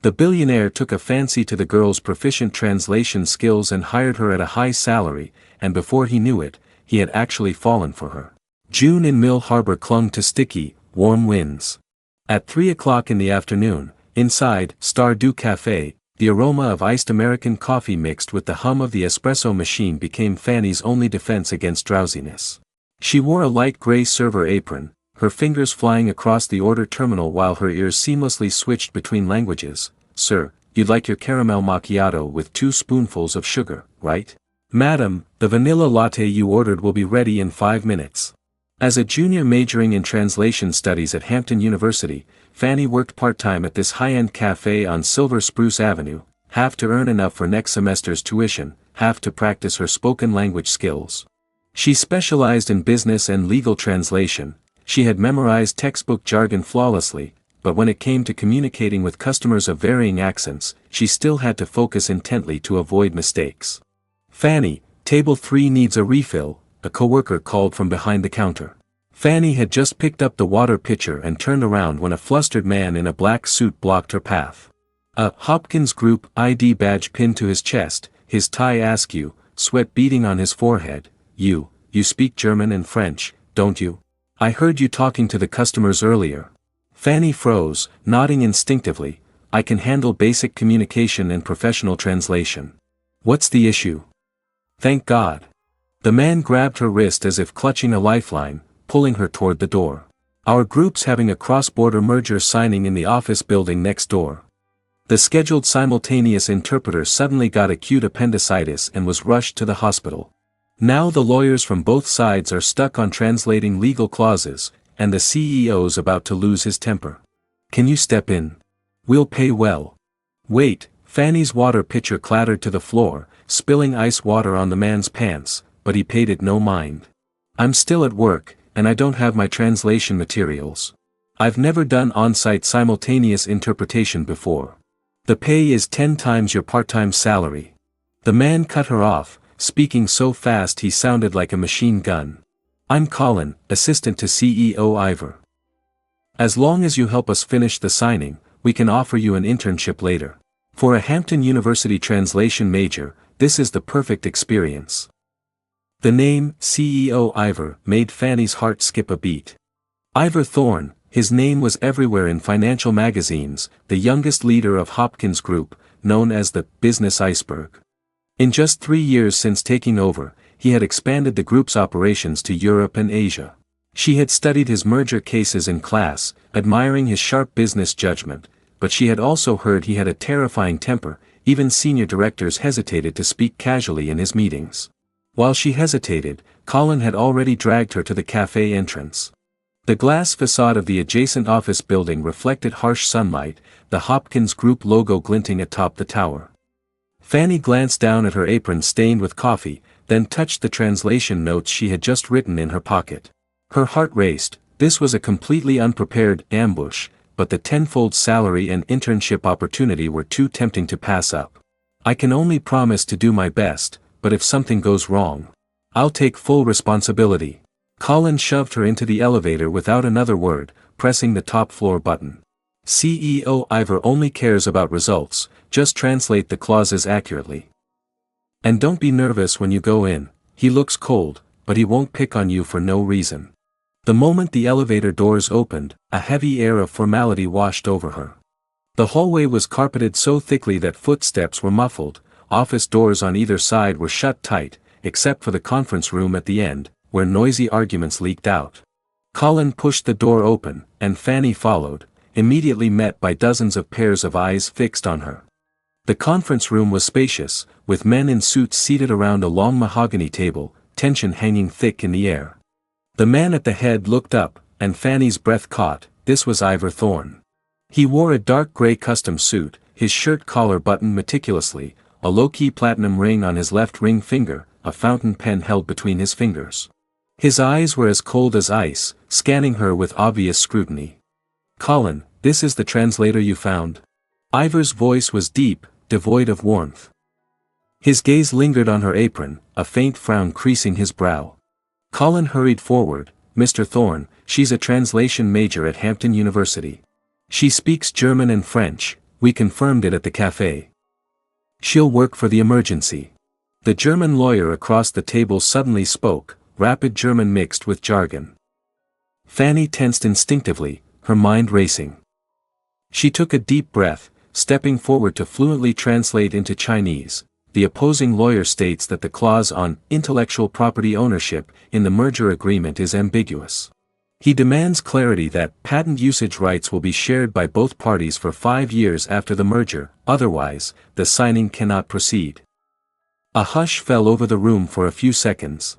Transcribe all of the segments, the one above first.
The billionaire took a fancy to the girl's proficient translation skills and hired her at a high salary, and before he knew it, he had actually fallen for her. June in Mill Harbor clung to sticky, warm winds. At 3 o'clock in the afternoon, inside Stardew Cafe, the aroma of iced American coffee mixed with the hum of the espresso machine became Fanny's only defense against drowsiness. She wore a light gray server apron, her fingers flying across the order terminal while her ears seamlessly switched between languages. "Sir, you'd like your caramel macchiato with 2 spoonfuls of sugar, right? Madam, the vanilla latte you ordered will be ready in 5 minutes." As a junior majoring in translation studies at Hampton University, Fanny worked part-time at this high-end cafe on Silver Spruce Avenue, half to earn enough for next semester's tuition, half to practice her spoken language skills. She specialized in business and legal translation. She had memorized textbook jargon flawlessly, but when it came to communicating with customers of varying accents, she still had to focus intently to avoid mistakes. "Fanny, table 3 needs a refill," a coworker called from behind the counter. Fanny had just picked up the water pitcher and turned around when a flustered man in a black suit blocked her path. A Hopkins Group ID badge pinned to his chest, his tie askew, sweat beading on his forehead. You speak German and French, don't you? I heard you talking to the customers earlier." Fanny froze, nodding instinctively. "I can handle basic communication and professional translation." "What's the issue?" "Thank God." The man grabbed her wrist as if clutching a lifeline, pulling her toward the door. "Our group's having a cross-border merger signing in the office building next door." The scheduled simultaneous interpreter suddenly got acute appendicitis and was rushed to the hospital. Now the lawyers from both sides are stuck on translating legal clauses, and the CEO's about to lose his temper. "Can you step in? We'll pay well." "Wait," Fanny's water pitcher clattered to the floor, spilling ice water on the man's pants, but he paid it no mind. "I'm still at work, and I don't have my translation materials. I've never done on-site simultaneous interpretation before. The pay is 10 times your part-time salary." The man cut her off, speaking so fast he sounded like a machine gun. "I'm Colin, assistant to CEO Ivor. As long as you help us finish the signing, we can offer you an internship later. For a Hampton University translation major, this is the perfect experience." The name, CEO Ivor, made Fanny's heart skip a beat. Ivor Thorne, his name was everywhere in financial magazines, the youngest leader of Hopkins Group, known as the business iceberg. In just 3 years since taking over, he had expanded the group's operations to Europe and Asia. She had studied his merger cases in class, admiring his sharp business judgment, but she had also heard he had a terrifying temper. Even senior directors hesitated to speak casually in his meetings. While she hesitated, Colin had already dragged her to the cafe entrance. The glass facade of the adjacent office building reflected harsh sunlight, the Hopkins Group logo glinting atop the tower. Fanny glanced down at her apron stained with coffee, then touched the translation notes she had just written in her pocket. Her heart raced. This was a completely unprepared ambush, but the tenfold salary and internship opportunity were too tempting to pass up. "I can only promise to do my best, but if something goes wrong, I'll take full responsibility." Colin shoved her into the elevator without another word, pressing the top floor button. "CEO Ivor only cares about results, just translate the clauses accurately. And don't be nervous when you go in, he looks cold, but he won't pick on you for no reason." The moment the elevator doors opened, a heavy air of formality washed over her. The hallway was carpeted so thickly that footsteps were muffled, office doors on either side were shut tight, except for the conference room at the end, where noisy arguments leaked out. Colin pushed the door open, and Fanny followed, immediately met by dozens of pairs of eyes fixed on her. The conference room was spacious, with men in suits seated around a long mahogany table, tension hanging thick in the air. The man at the head looked up, and Fanny's breath caught. This was Ivor Thorne. He wore a dark gray custom suit, his shirt collar buttoned meticulously, a low-key platinum ring on his left ring finger, a fountain pen held between his fingers. His eyes were as cold as ice, scanning her with obvious scrutiny. "Colin, this is the translator you found?" Ivor's voice was deep, devoid of warmth. His gaze lingered on her apron, a faint frown creasing his brow. Colin hurried forward. "Mr. Thorne, she's a translation major at Hampton University. She speaks German and French, We confirmed it at the cafe. She'll work for the emergency. The German lawyer across the table suddenly spoke, rapid German mixed with jargon. Fanny tensed instinctively, her mind racing. She took a deep breath, stepping forward to fluently translate into Chinese. The opposing lawyer states that the clause on intellectual property ownership in the merger agreement is ambiguous. He demands clarity that patent usage rights will be shared by both parties for 5 years after the merger, otherwise, the signing cannot proceed. A hush fell over the room for a few seconds.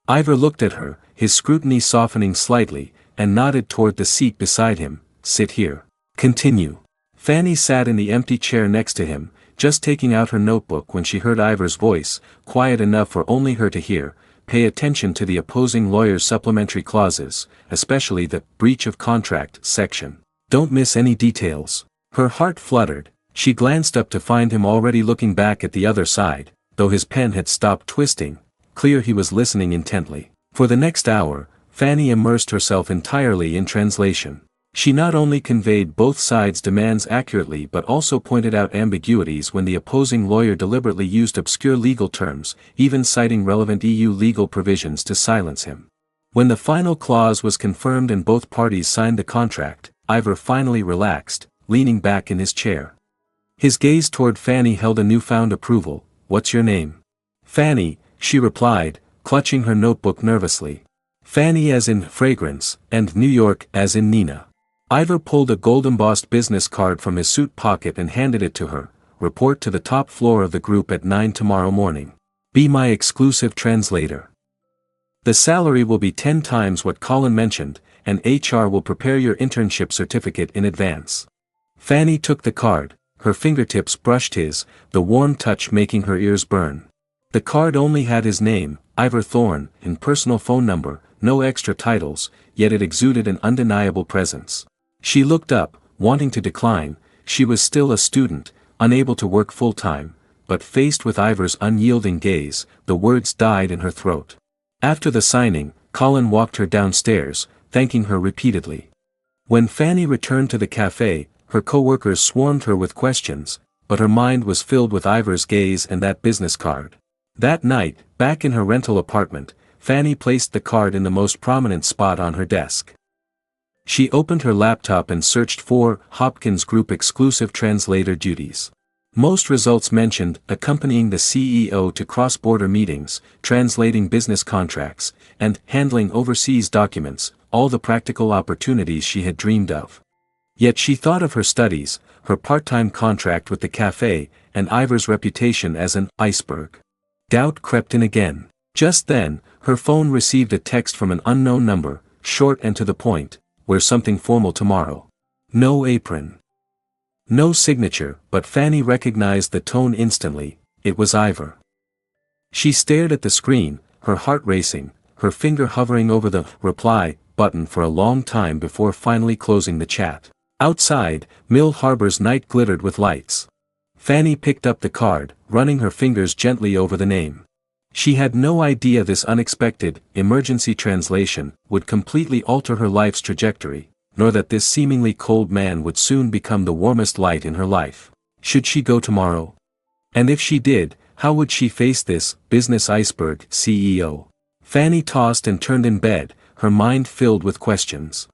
Ivor looked at her, his scrutiny softening slightly, and nodded toward the seat beside him. Sit here. Continue. Fanny sat in the empty chair next to him, just taking out her notebook when she heard Ivor's voice, quiet enough for only her to hear. Pay attention to the opposing lawyer's supplementary clauses, especially the breach of contract section. Don't miss any details. Her heart fluttered. She glanced up to find him already looking back at the other side, though his pen had stopped twisting. Clear he was listening intently. For the next hour, Fanny immersed herself entirely in translation. She not only conveyed both sides' demands accurately but also pointed out ambiguities when the opposing lawyer deliberately used obscure legal terms, even citing relevant EU legal provisions to silence him. When the final clause was confirmed and both parties signed the contract, Ivor finally relaxed, leaning back in his chair. His gaze toward Fanny held a newfound approval. What's your name? Fanny, she replied, clutching her notebook nervously. Fanny as in fragrance, and New York as in Nina. Ivor pulled a gold-embossed business card from his suit pocket and handed it to her. Report to the top floor of the group at 9 tomorrow morning. Be my exclusive translator. The salary will be 10 times what Colin mentioned, and HR will prepare your internship certificate in advance. Fanny took the card, her fingertips brushed his, the warm touch making her ears burn. The card only had his name, Ivor Thorne, and personal phone number, no extra titles, yet it exuded an undeniable presence. She looked up, wanting to decline. She was still a student, unable to work full-time, but faced with Ivor's unyielding gaze, the words died in her throat. After the signing, Colin walked her downstairs, thanking her repeatedly. When Fanny returned to the cafe, her co-workers swarmed her with questions, but her mind was filled with Ivor's gaze and that business card. That night, back in her rental apartment, Fanny placed the card in the most prominent spot on her desk. She opened her laptop and searched for Hopkins Group exclusive translator duties. Most results mentioned accompanying the CEO to cross-border meetings, translating business contracts, and handling overseas documents, all the practical opportunities she had dreamed of. Yet she thought of her studies, her part-time contract with the cafe, and Ivor's reputation as an iceberg. Doubt crept in again. Just then, her phone received a text from an unknown number, short and to the point. Wear something formal tomorrow. No apron. No signature, but Fanny recognized the tone instantly. It was Ivor. She stared at the screen, her heart racing, her finger hovering over the reply button for a long time before finally closing the chat. Outside, Mill Harbor's night glittered with lights. Fanny picked up the card, running her fingers gently over the name. She had no idea this unexpected, emergency translation would completely alter her life's trajectory, nor that this seemingly cold man would soon become the warmest light in her life. Should she go tomorrow? And if she did, how would she face this business iceberg CEO? Fanny tossed and turned in bed, her mind filled with questions.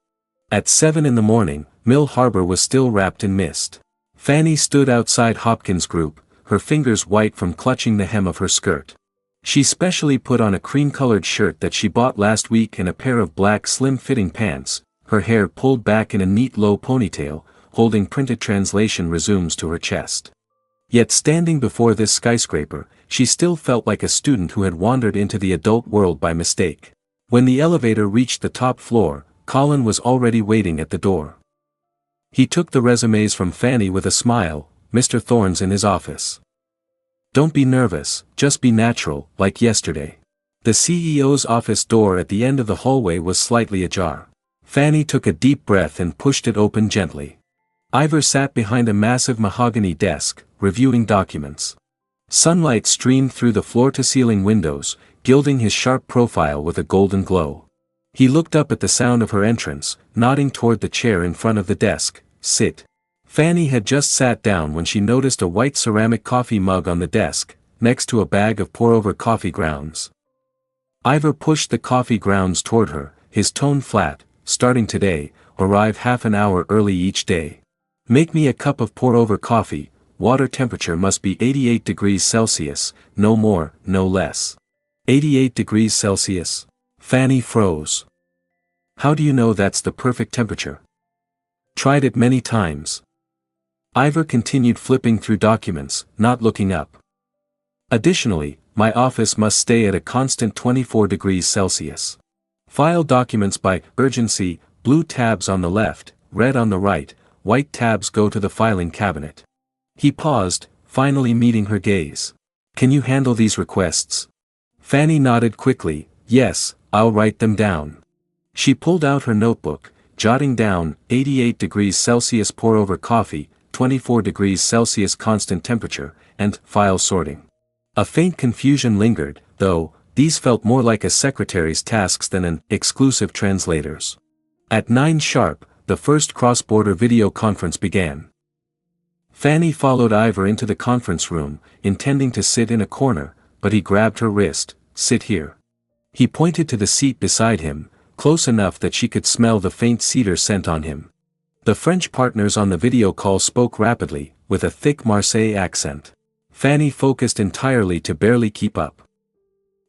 At 7 in the morning, Mill Harbor was still wrapped in mist. Fanny stood outside Hopkins Group, her fingers white from clutching the hem of her skirt. She specially put on a cream-colored shirt that she bought last week and a pair of black slim-fitting pants, her hair pulled back in a neat low ponytail, holding printed translation resumes to her chest. Yet standing before this skyscraper, she still felt like a student who had wandered into the adult world by mistake. When the elevator reached the top floor, Colin was already waiting at the door. He took the resumes from Fanny with a smile. Mr. Thorne's in his office. Don't be nervous, just be natural, like yesterday. The CEO's office door at the end of the hallway was slightly ajar. Fanny took a deep breath and pushed it open gently. Ivor sat behind a massive mahogany desk, reviewing documents. Sunlight streamed through the floor-to-ceiling windows, gilding his sharp profile with a golden glow. He looked up at the sound of her entrance, nodding toward the chair in front of the desk. Sit. Fanny had just sat down when she noticed a white ceramic coffee mug on the desk, next to a bag of pour-over coffee grounds. Ivor pushed the coffee grounds toward her, his tone flat. Starting today, arrive half an hour early each day. Make me a cup of pour-over coffee. Water temperature must be 88 degrees Celsius, no more, no less. 88 degrees Celsius. Fanny froze. How do you know that's the perfect temperature? Tried it many times. Ivor continued flipping through documents, not looking up. Additionally, my office must stay at a constant 24 degrees Celsius. File documents by urgency, blue tabs on the left, red on the right, white tabs go to the filing cabinet. He paused, finally meeting her gaze. Can you handle these requests? Fanny nodded quickly. Yes, I'll write them down. She pulled out her notebook, jotting down 88 degrees Celsius pour-over coffee, 24 degrees Celsius constant temperature, and file sorting. A faint confusion lingered, though. These felt more like a secretary's tasks than an exclusive translator's. At 9 sharp, the first cross-border video conference began. Fanny followed Ivor into the conference room, intending to sit in a corner, but he grabbed her wrist. Sit here. He pointed to the seat beside him, close enough that she could smell the faint cedar scent on him. The French partners on the video call spoke rapidly, with a thick Marseille accent. Fanny focused entirely to barely keep up.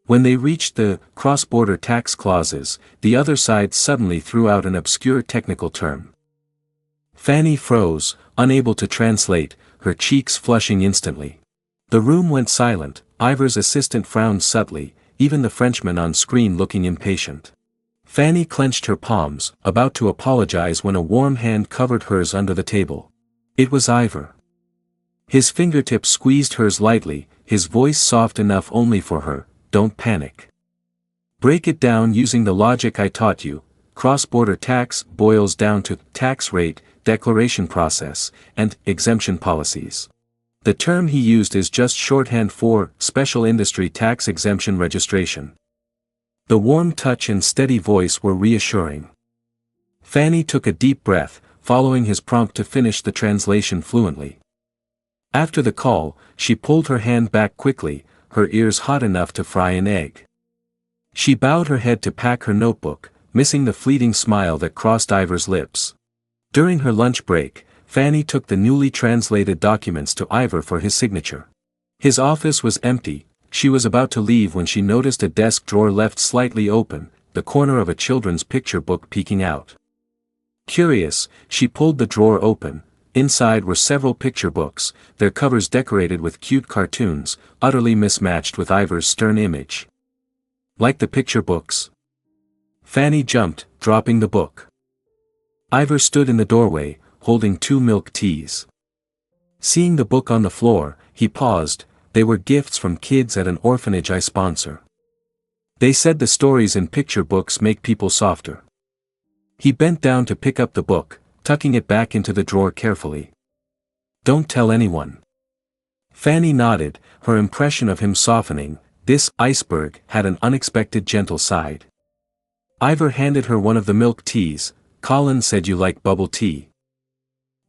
When they reached the cross-border tax clauses, the other side suddenly threw out an obscure technical term. Fanny froze, unable to translate, her cheeks flushing instantly. The room went silent. Ivor's assistant frowned subtly, even the Frenchman on screen looking impatient. Fanny clenched her palms, about to apologize when a warm hand covered hers under the table. It was Ivor. His fingertips squeezed hers lightly, his voice soft enough only for her. Don't panic. Break it down using the logic I taught you. Cross-border tax boils down to tax rate, declaration process, and exemption policies. The term he used is just shorthand for special industry tax exemption registration. The warm touch and steady voice were reassuring. Fanny took a deep breath, following his prompt to finish the translation fluently. After the call, she pulled her hand back quickly, her ears hot enough to fry an egg. She bowed her head to pack her notebook, missing the fleeting smile that crossed Ivor's lips. During her lunch break, Fanny took the newly translated documents to Ivor for his signature. His office was empty. She was about to leave when she noticed a desk drawer left slightly open, the corner of a children's picture book peeking out. Curious, she pulled the drawer open. Inside were several picture books, their covers decorated with cute cartoons, utterly mismatched with Ivor's stern image. Like the picture books? Fanny jumped, dropping the book. Ivor stood in the doorway, holding 2 milk teas. Seeing the book on the floor, he paused. They were gifts from kids at an orphanage I sponsor. They said the stories in picture books make people softer. He bent down to pick up the book, tucking it back into the drawer carefully. Don't tell anyone. Fanny nodded, her impression of him softening. This iceberg had an unexpected gentle side. Ivor handed her one of the milk teas. Colin said you like bubble tea.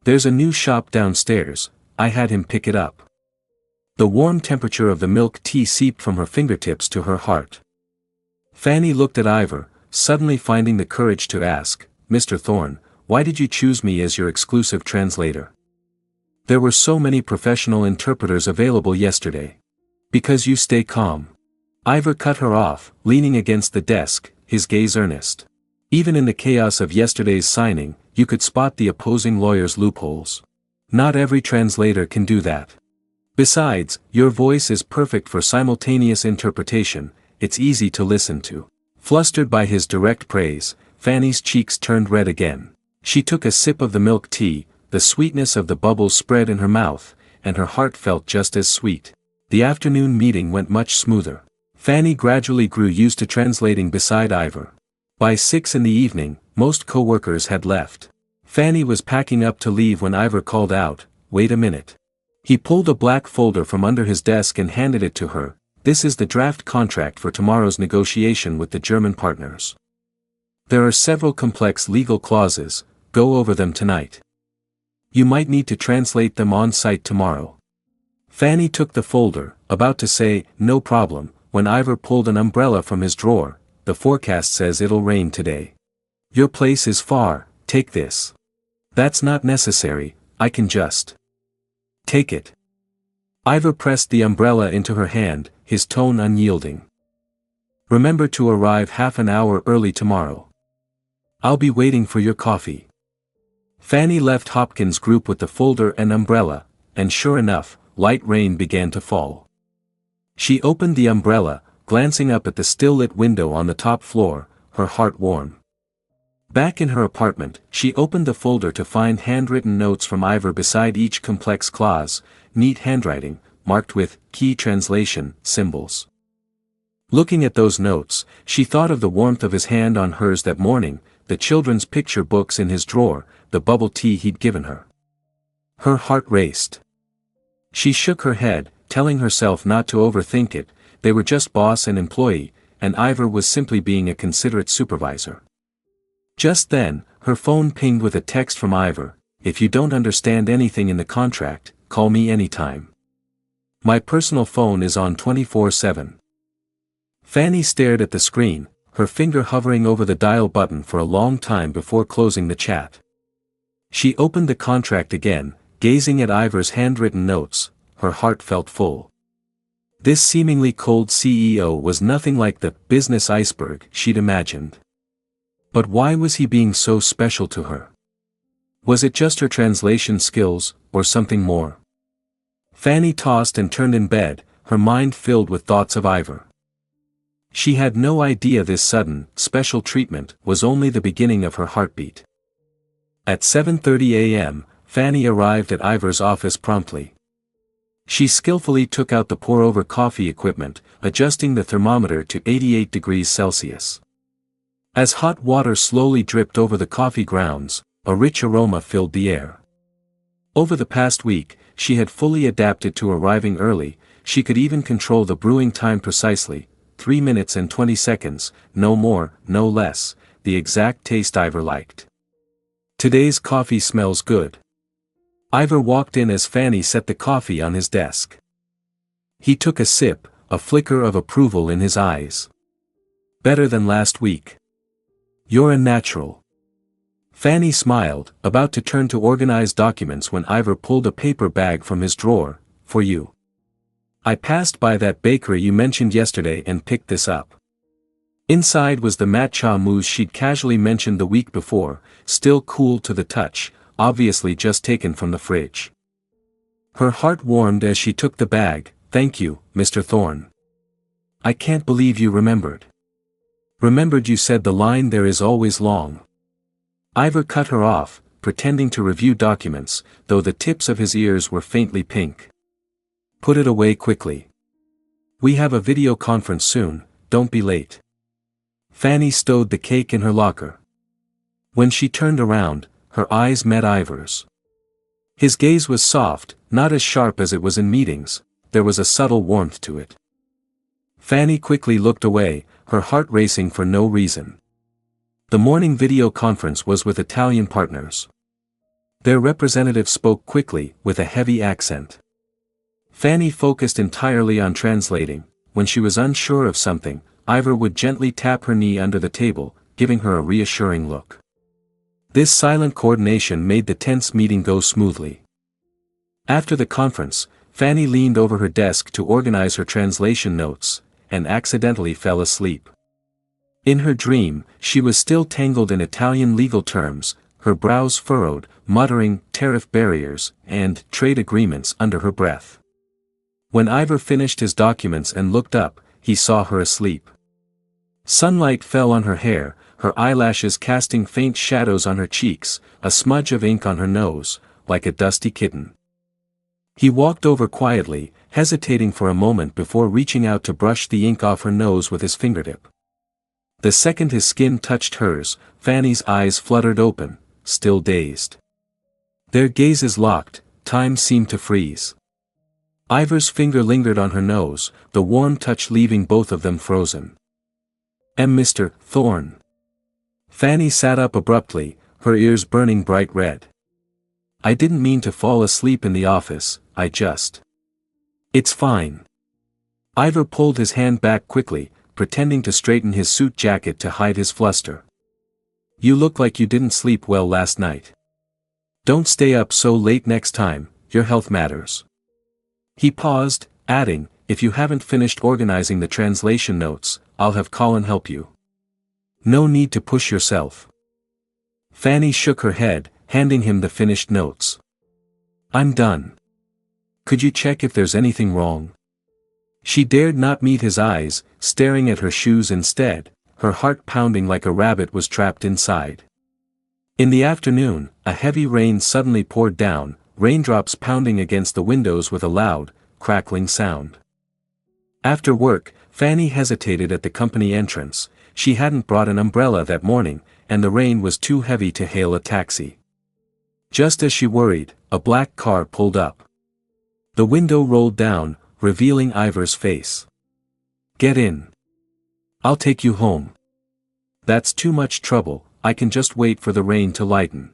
There's a new shop downstairs. I had him pick it up. The warm temperature of the milk tea seeped from her fingertips to her heart. Fanny looked at Ivor, suddenly finding the courage to ask, Mr. Thorne, why did you choose me as your exclusive translator? There were so many professional interpreters available yesterday. Because you stay calm. Ivor cut her off, leaning against the desk, his gaze earnest. Even in the chaos of yesterday's signing, you could spot the opposing lawyer's loopholes. Not every translator can do that. Besides, your voice is perfect for simultaneous interpretation, it's easy to listen to. Flustered by his direct praise, Fanny's cheeks turned red again. She took a sip of the milk tea, the sweetness of the bubbles spread in her mouth, and her heart felt just as sweet. The afternoon meeting went much smoother. Fanny gradually grew used to translating beside Ivor. By 6 in the evening, most co-workers had left. Fanny was packing up to leave when Ivor called out, wait a minute. He pulled a black folder from under his desk and handed it to her. This is the draft contract for tomorrow's negotiation with the German partners. There are several complex legal clauses, go over them tonight. You might need to translate them on site tomorrow. Fanny took the folder, about to say, no problem, when Ivor pulled an umbrella from his drawer. The forecast says it'll rain today. Your place is far, take this. That's not necessary, I can just. Take it. Ivor pressed the umbrella into her hand, his tone unyielding. Remember to arrive half an hour early tomorrow. I'll be waiting for your coffee. Fanny left Hopkins Group with the folder and umbrella, and sure enough, light rain began to fall. She opened the umbrella, glancing up at the still-lit window on the top floor, her heart warm. Back in her apartment, she opened the folder to find handwritten notes from Ivor beside each complex clause, neat handwriting, marked with key translation symbols. Looking at those notes, she thought of the warmth of his hand on hers that morning, the children's picture books in his drawer, the bubble tea he'd given her. Her heart raced. She shook her head, telling herself not to overthink it. They were just boss and employee, and Ivor was simply being a considerate supervisor. Just then, her phone pinged with a text from Ivor. If you don't understand anything in the contract, call me anytime. My personal phone is on 24/7. Fanny stared at the screen, her finger hovering over the dial button for a long time before closing the chat. She opened the contract again, gazing at Ivor's handwritten notes. Her heart felt full. This seemingly cold CEO was nothing like the business iceberg she'd imagined. But why was he being so special to her? Was it just her translation skills, or something more? Fanny tossed and turned in bed, her mind filled with thoughts of Ivor. She had no idea this sudden, special treatment was only the beginning of her heartbeat. At 7:30 a.m., Fanny arrived at Ivor's office promptly. She skillfully took out the pour-over coffee equipment, adjusting the thermometer to 88 degrees Celsius. As hot water slowly dripped over the coffee grounds, a rich aroma filled the air. Over the past week, she had fully adapted to arriving early. She could even control the brewing time precisely, 3 minutes and 20 seconds, no more, no less, the exact taste Ivor liked. Today's coffee smells good. Ivor walked in as Fanny set the coffee on his desk. He took a sip, a flicker of approval in his eyes. Better than last week. You're a natural. Fanny smiled, about to turn to organize documents when Ivor pulled a paper bag from his drawer. For you. I passed by that bakery you mentioned yesterday and picked this up. Inside was the matcha mousse she'd casually mentioned the week before, still cool to the touch, obviously just taken from the fridge. Her heart warmed as she took the bag. Thank you, Mr. Thorne. I can't believe you remembered. Remembered you said the line there is always long. Ivor cut her off, pretending to review documents, though the tips of his ears were faintly pink. Put it away quickly. We have a video conference soon, don't be late. Fanny stowed the cake in her locker. When she turned around, her eyes met Ivor's. His gaze was soft, not as sharp as it was in meetings, there was a subtle warmth to it. Fanny quickly looked away, her heart racing for no reason. The morning video conference was with Italian partners. Their representative spoke quickly, with a heavy accent. Fanny focused entirely on translating. When she was unsure of something, Ivor would gently tap her knee under the table, giving her a reassuring look. This silent coordination made the tense meeting go smoothly. After the conference, Fanny leaned over her desk to organize her translation notes, and accidentally fell asleep. In her dream, she was still tangled in Italian legal terms, her brows furrowed, muttering tariff barriers and trade agreements under her breath. When Ivor finished his documents and looked up, he saw her asleep. Sunlight fell on her hair, her eyelashes casting faint shadows on her cheeks, a smudge of ink on her nose, like a dusty kitten. He walked over quietly, hesitating for a moment before reaching out to brush the ink off her nose with his fingertip. The second his skin touched hers, Fanny's eyes fluttered open, still dazed. Their gazes locked, time seemed to freeze. Ivor's finger lingered on her nose, the warm touch leaving both of them frozen. Mr. Thorne. Fanny sat up abruptly, her ears burning bright red. I didn't mean to fall asleep in the office, I just... It's fine. Ivor pulled his hand back quickly, pretending to straighten his suit jacket to hide his fluster. You look like you didn't sleep well last night. Don't stay up so late next time, your health matters. He paused, adding, if you haven't finished organizing the translation notes, I'll have Colin help you. No need to push yourself. Fanny shook her head, handing him the finished notes. I'm done. Could you check if there's anything wrong? She dared not meet his eyes, staring at her shoes instead, her heart pounding like a rabbit was trapped inside. In the afternoon, a heavy rain suddenly poured down, raindrops pounding against the windows with a loud, crackling sound. After work, Fanny hesitated at the company entrance. She hadn't brought an umbrella that morning, and the rain was too heavy to hail a taxi. Just as she worried, a black car pulled up. The window rolled down, revealing Ivor's face. Get in. I'll take you home. That's too much trouble, I can just wait for the rain to lighten.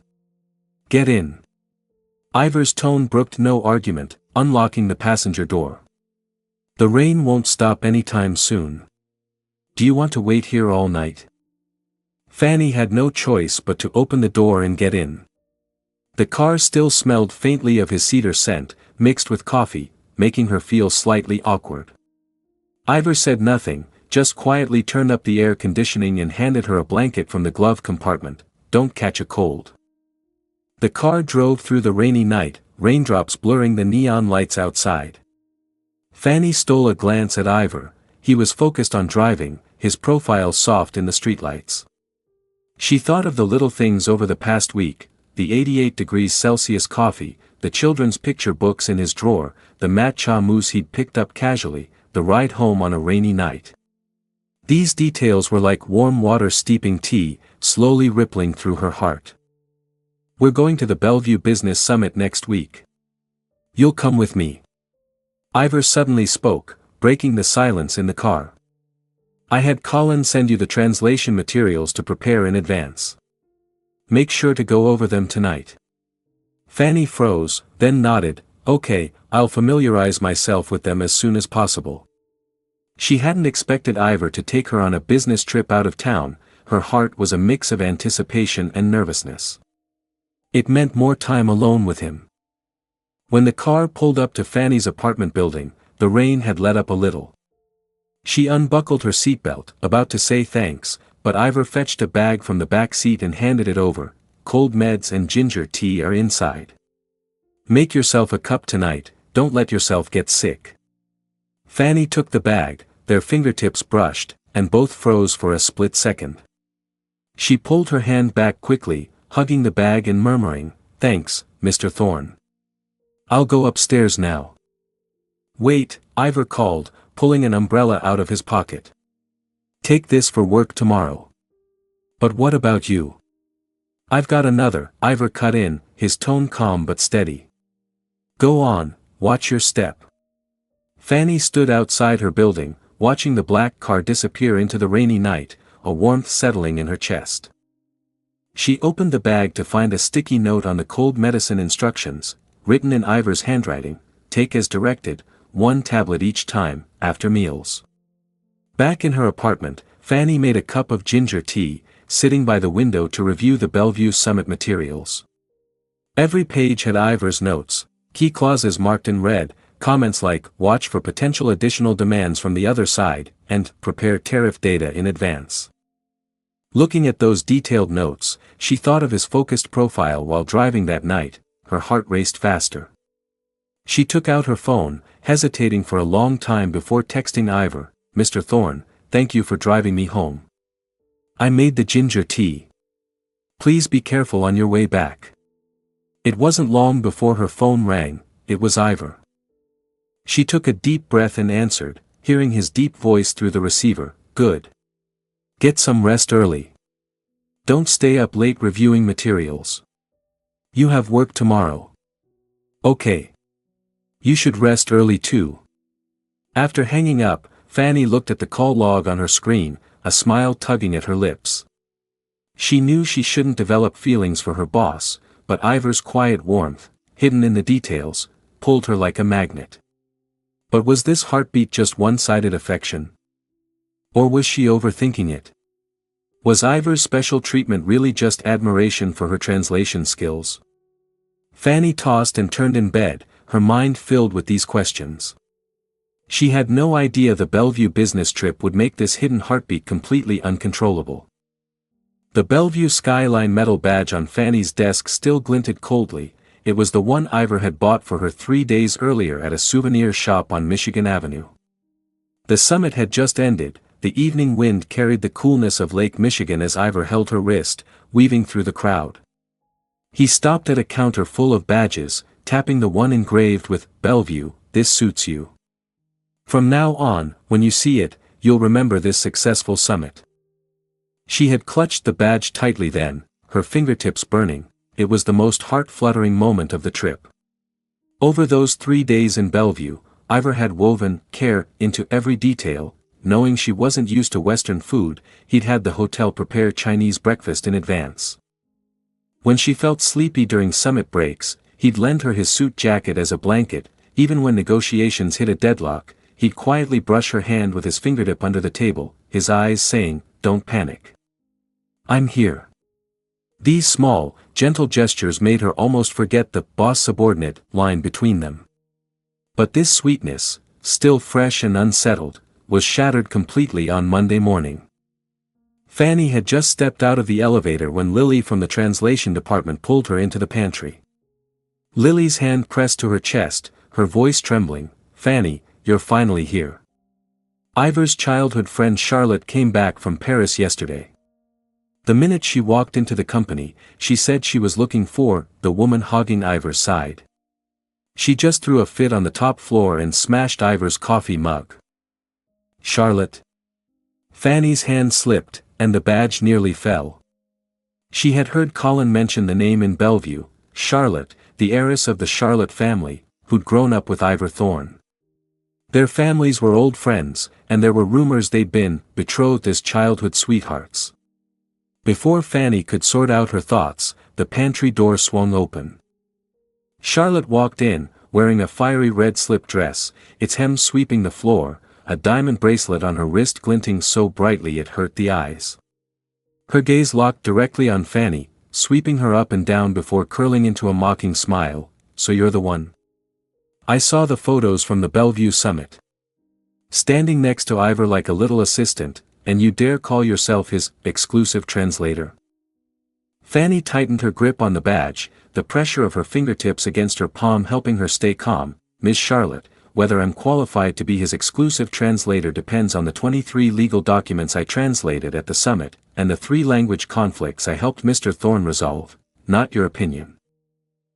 Get in. Ivor's tone brooked no argument, unlocking the passenger door. The rain won't stop anytime soon. Do you want to wait here all night? Fanny had no choice but to open the door and get in. The car still smelled faintly of his cedar scent, mixed with coffee, making her feel slightly awkward. Ivor said nothing, just quietly turned up the air conditioning and handed her a blanket from the glove compartment. Don't catch a cold. The car drove through the rainy night, raindrops blurring the neon lights outside. Fanny stole a glance at Ivor. He was focused on driving, his profile soft in the streetlights. She thought of the little things over the past week, the 88 degrees Celsius coffee, the children's picture books in his drawer, the matcha mousse he'd picked up casually, the ride home on a rainy night. These details were like warm water steeping tea, slowly rippling through her heart. We're going to the Bellevue Business Summit next week. You'll come with me. Ivor suddenly spoke, breaking the silence in the car. I had Colin send you the translation materials to prepare in advance. Make sure to go over them tonight. Fanny froze, then nodded. Okay, I'll familiarize myself with them as soon as possible. She hadn't expected Ivor to take her on a business trip out of town. Her heart was a mix of anticipation and nervousness. It meant more time alone with him. When the car pulled up to Fanny's apartment building, the rain had let up a little. She unbuckled her seatbelt, about to say thanks, but Ivor fetched a bag from the back seat and handed it over. Cold meds and ginger tea are inside. Make yourself a cup tonight, don't let yourself get sick. Fanny took the bag, their fingertips brushed, and both froze for a split second. She pulled her hand back quickly, hugging the bag and murmuring, "Thanks, Mr. Thorne. I'll go upstairs now." "Wait," Ivor called, pulling an umbrella out of his pocket. "Take this for work tomorrow." "But what about you?" "I've got another," Ivor cut in, his tone calm but steady. "Go on, watch your step." Fanny stood outside her building, watching the black car disappear into the rainy night, a warmth settling in her chest. She opened the bag to find a sticky note on the cold medicine instructions, written in Ivor's handwriting, "Take as directed, 1 tablet each time, after meals." Back in her apartment, Fanny made a cup of ginger tea, sitting by the window to review the Bellevue Summit materials. Every page had Ivor's notes, key clauses marked in red, comments like, "Watch for potential additional demands from the other side," and "Prepare tariff data in advance." Looking at those detailed notes, she thought of his focused profile while driving that night. Her heart raced faster. She took out her phone, hesitating for a long time before texting Ivor, "Mr. Thorne, thank you for driving me home. I made the ginger tea. Please be careful on your way back." It wasn't long before her phone rang. It was Ivor. She took a deep breath and answered, hearing his deep voice through the receiver, "Good. Get some rest early. Don't stay up late reviewing materials. You have work tomorrow." "Okay. You should rest early too." After hanging up, Fanny looked at the call log on her screen, a smile tugging at her lips. She knew she shouldn't develop feelings for her boss, but Ivor's quiet warmth, hidden in the details, pulled her like a magnet. But was this heartbeat just one-sided affection? Or was she overthinking it? Was Ivor's special treatment really just admiration for her translation skills? Fanny tossed and turned in bed, her mind filled with these questions. She had no idea the Bellevue business trip would make this hidden heartbeat completely uncontrollable. The Bellevue Skyline metal badge on Fanny's desk still glinted coldly. It was the one Ivor had bought for her 3 days earlier at a souvenir shop on Michigan Avenue. The summit had just ended, the evening wind carried the coolness of Lake Michigan as Ivor held her wrist, weaving through the crowd. He stopped at a counter full of badges, tapping the one engraved with, "Bellevue, this suits you. From now on, when you see it, you'll remember this successful summit." She had clutched the badge tightly then, her fingertips burning. It was the most heart-fluttering moment of the trip. Over those 3 days in Bellevue, Ivor had woven care into every detail. Knowing she wasn't used to Western food, he'd had the hotel prepare Chinese breakfast in advance. When she felt sleepy during summit breaks, he'd lend her his suit jacket as a blanket. Even when negotiations hit a deadlock, he'd quietly brush her hand with his fingertip under the table, his eyes saying, "Don't panic. I'm here." These small, gentle gestures made her almost forget the boss-subordinate line between them. But this sweetness, still fresh and unsettled, was shattered completely on Monday morning. Fanny had just stepped out of the elevator when Lily from the translation department pulled her into the pantry. Lily's hand pressed to her chest, her voice trembling, "Fanny, you're finally here. Ivor's childhood friend Charlotte came back from Paris yesterday." The minute she walked into the company, she said she was looking for the woman hogging Ivor's side. She just threw a fit on the top floor and smashed Ivor's coffee mug. "Charlotte?" Fanny's hand slipped, and the badge nearly fell. She had heard Colin mention the name in Bellevue, Charlotte, the heiress of the Charlotte family, who'd grown up with Ivor Thorne. Their families were old friends, and there were rumors they'd been betrothed as childhood sweethearts. Before Fanny could sort out her thoughts, the pantry door swung open. Charlotte walked in, wearing a fiery red slip dress, its hem sweeping the floor, a diamond bracelet on her wrist glinting so brightly it hurt the eyes. Her gaze locked directly on Fanny, sweeping her up and down before curling into a mocking smile. "So you're the one. I saw the photos from the Bellevue Summit. Standing next to Ivor like a little assistant, and you dare call yourself his exclusive translator?" Fanny tightened her grip on the badge, the pressure of her fingertips against her palm helping her stay calm. "Miss Charlotte, whether I'm qualified to be his exclusive translator depends on the 23 legal documents I translated at the summit, and the 3 language conflicts I helped Mr. Thorne resolve, not your opinion."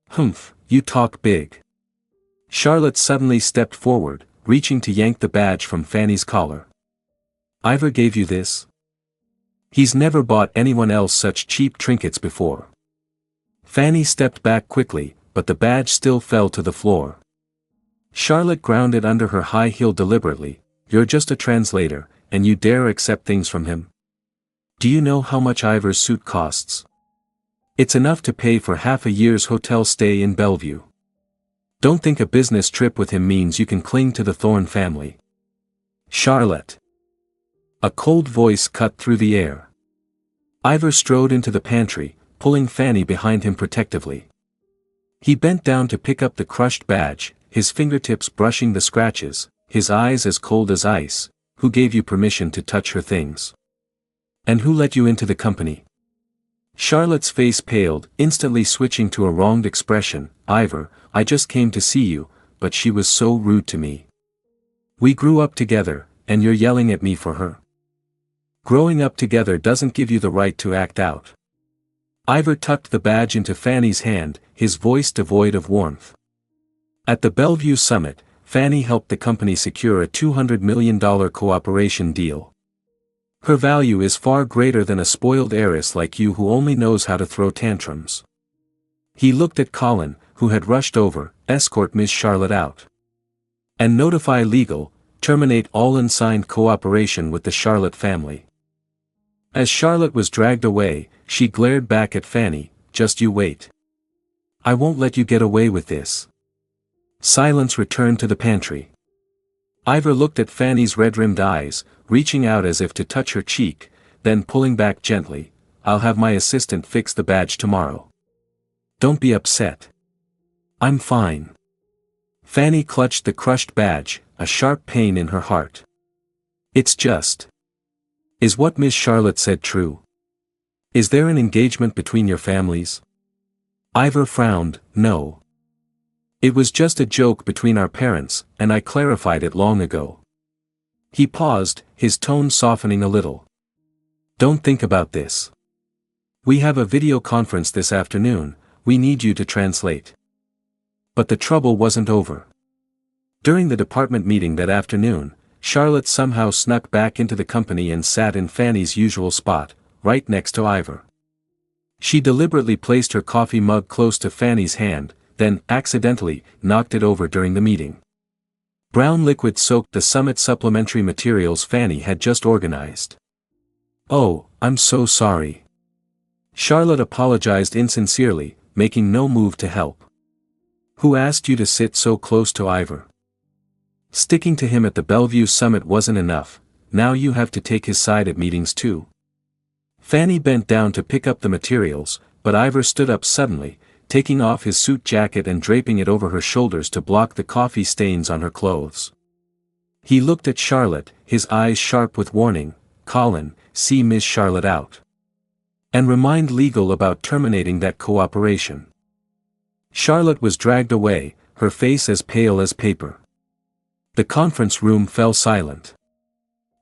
"Humph, you talk big." Charlotte suddenly stepped forward, reaching to yank the badge from Fanny's collar. "Ivor gave you this? He's never bought anyone else such cheap trinkets before." Fanny stepped back quickly, but the badge still fell to the floor. Charlotte ground it under her high heel deliberately. "You're just a translator, and you dare accept things from him? Do you know how much Ivor's suit costs? It's enough to pay for half a year's hotel stay in Bellevue. Don't think a business trip with him means you can cling to the Thorne family." "Charlotte!" A cold voice cut through the air. Ivor strode into the pantry, pulling Fanny behind him protectively. He bent down to pick up the crushed badge, his fingertips brushing the scratches, his eyes as cold as ice. "Who gave you permission to touch her things? And who let you into the company?" Charlotte's face paled, instantly switching to a wronged expression. "Ivor, I just came to see you, but she was so rude to me. We grew up together, and you're yelling at me for her. Growing up together doesn't give you the right to act out." Ivor tucked the badge into Fanny's hand, his voice devoid of warmth. At the Bellevue Summit, Fanny helped the company secure a $200 million cooperation deal. "Her value is far greater than a spoiled heiress like you who only knows how to throw tantrums." He looked at Colin, who had rushed over. "Escort Miss Charlotte out. And notify legal, terminate all unsigned cooperation with the Charlotte family." As Charlotte was dragged away, she glared back at Fanny. "Just you wait. I won't let you get away with this. Silence returned to the pantry. Ivor looked at Fanny's red-rimmed eyes, reaching out as if to touch her cheek, then pulling back gently. I'll have my assistant fix the badge tomorrow. Don't be upset. I'm fine. Fanny clutched the crushed badge, a sharp pain in her heart. It's just. Is what Miss Charlotte said true? Is there an engagement between your families? Ivor frowned. No. It was just a joke between our parents, and I clarified it long ago. He paused, his tone softening a little. Don't think about this. We have a video conference this afternoon, we need you to translate. But the trouble wasn't over. During the department meeting that afternoon, Charlotte somehow snuck back into the company and sat in Fanny's usual spot, right next to Ivor. She deliberately placed her coffee mug close to Fanny's hand, then accidentally knocked it over during the meeting. Brown liquid soaked the summit supplementary materials Fanny had just organized. Oh, I'm so sorry. Charlotte apologized insincerely, making no move to help. Who asked you to sit so close to Ivor? Sticking to him at the Bellevue Summit wasn't enough, now you have to take his side at meetings too. Fanny bent down to pick up the materials, but Ivor stood up suddenly, taking off his suit jacket and draping it over her shoulders to block the coffee stains on her clothes. He looked at Charlotte, his eyes sharp with warning. Colin, see Miss Charlotte out. And remind legal about terminating that cooperation. Charlotte was dragged away, her face as pale as paper. The conference room fell silent.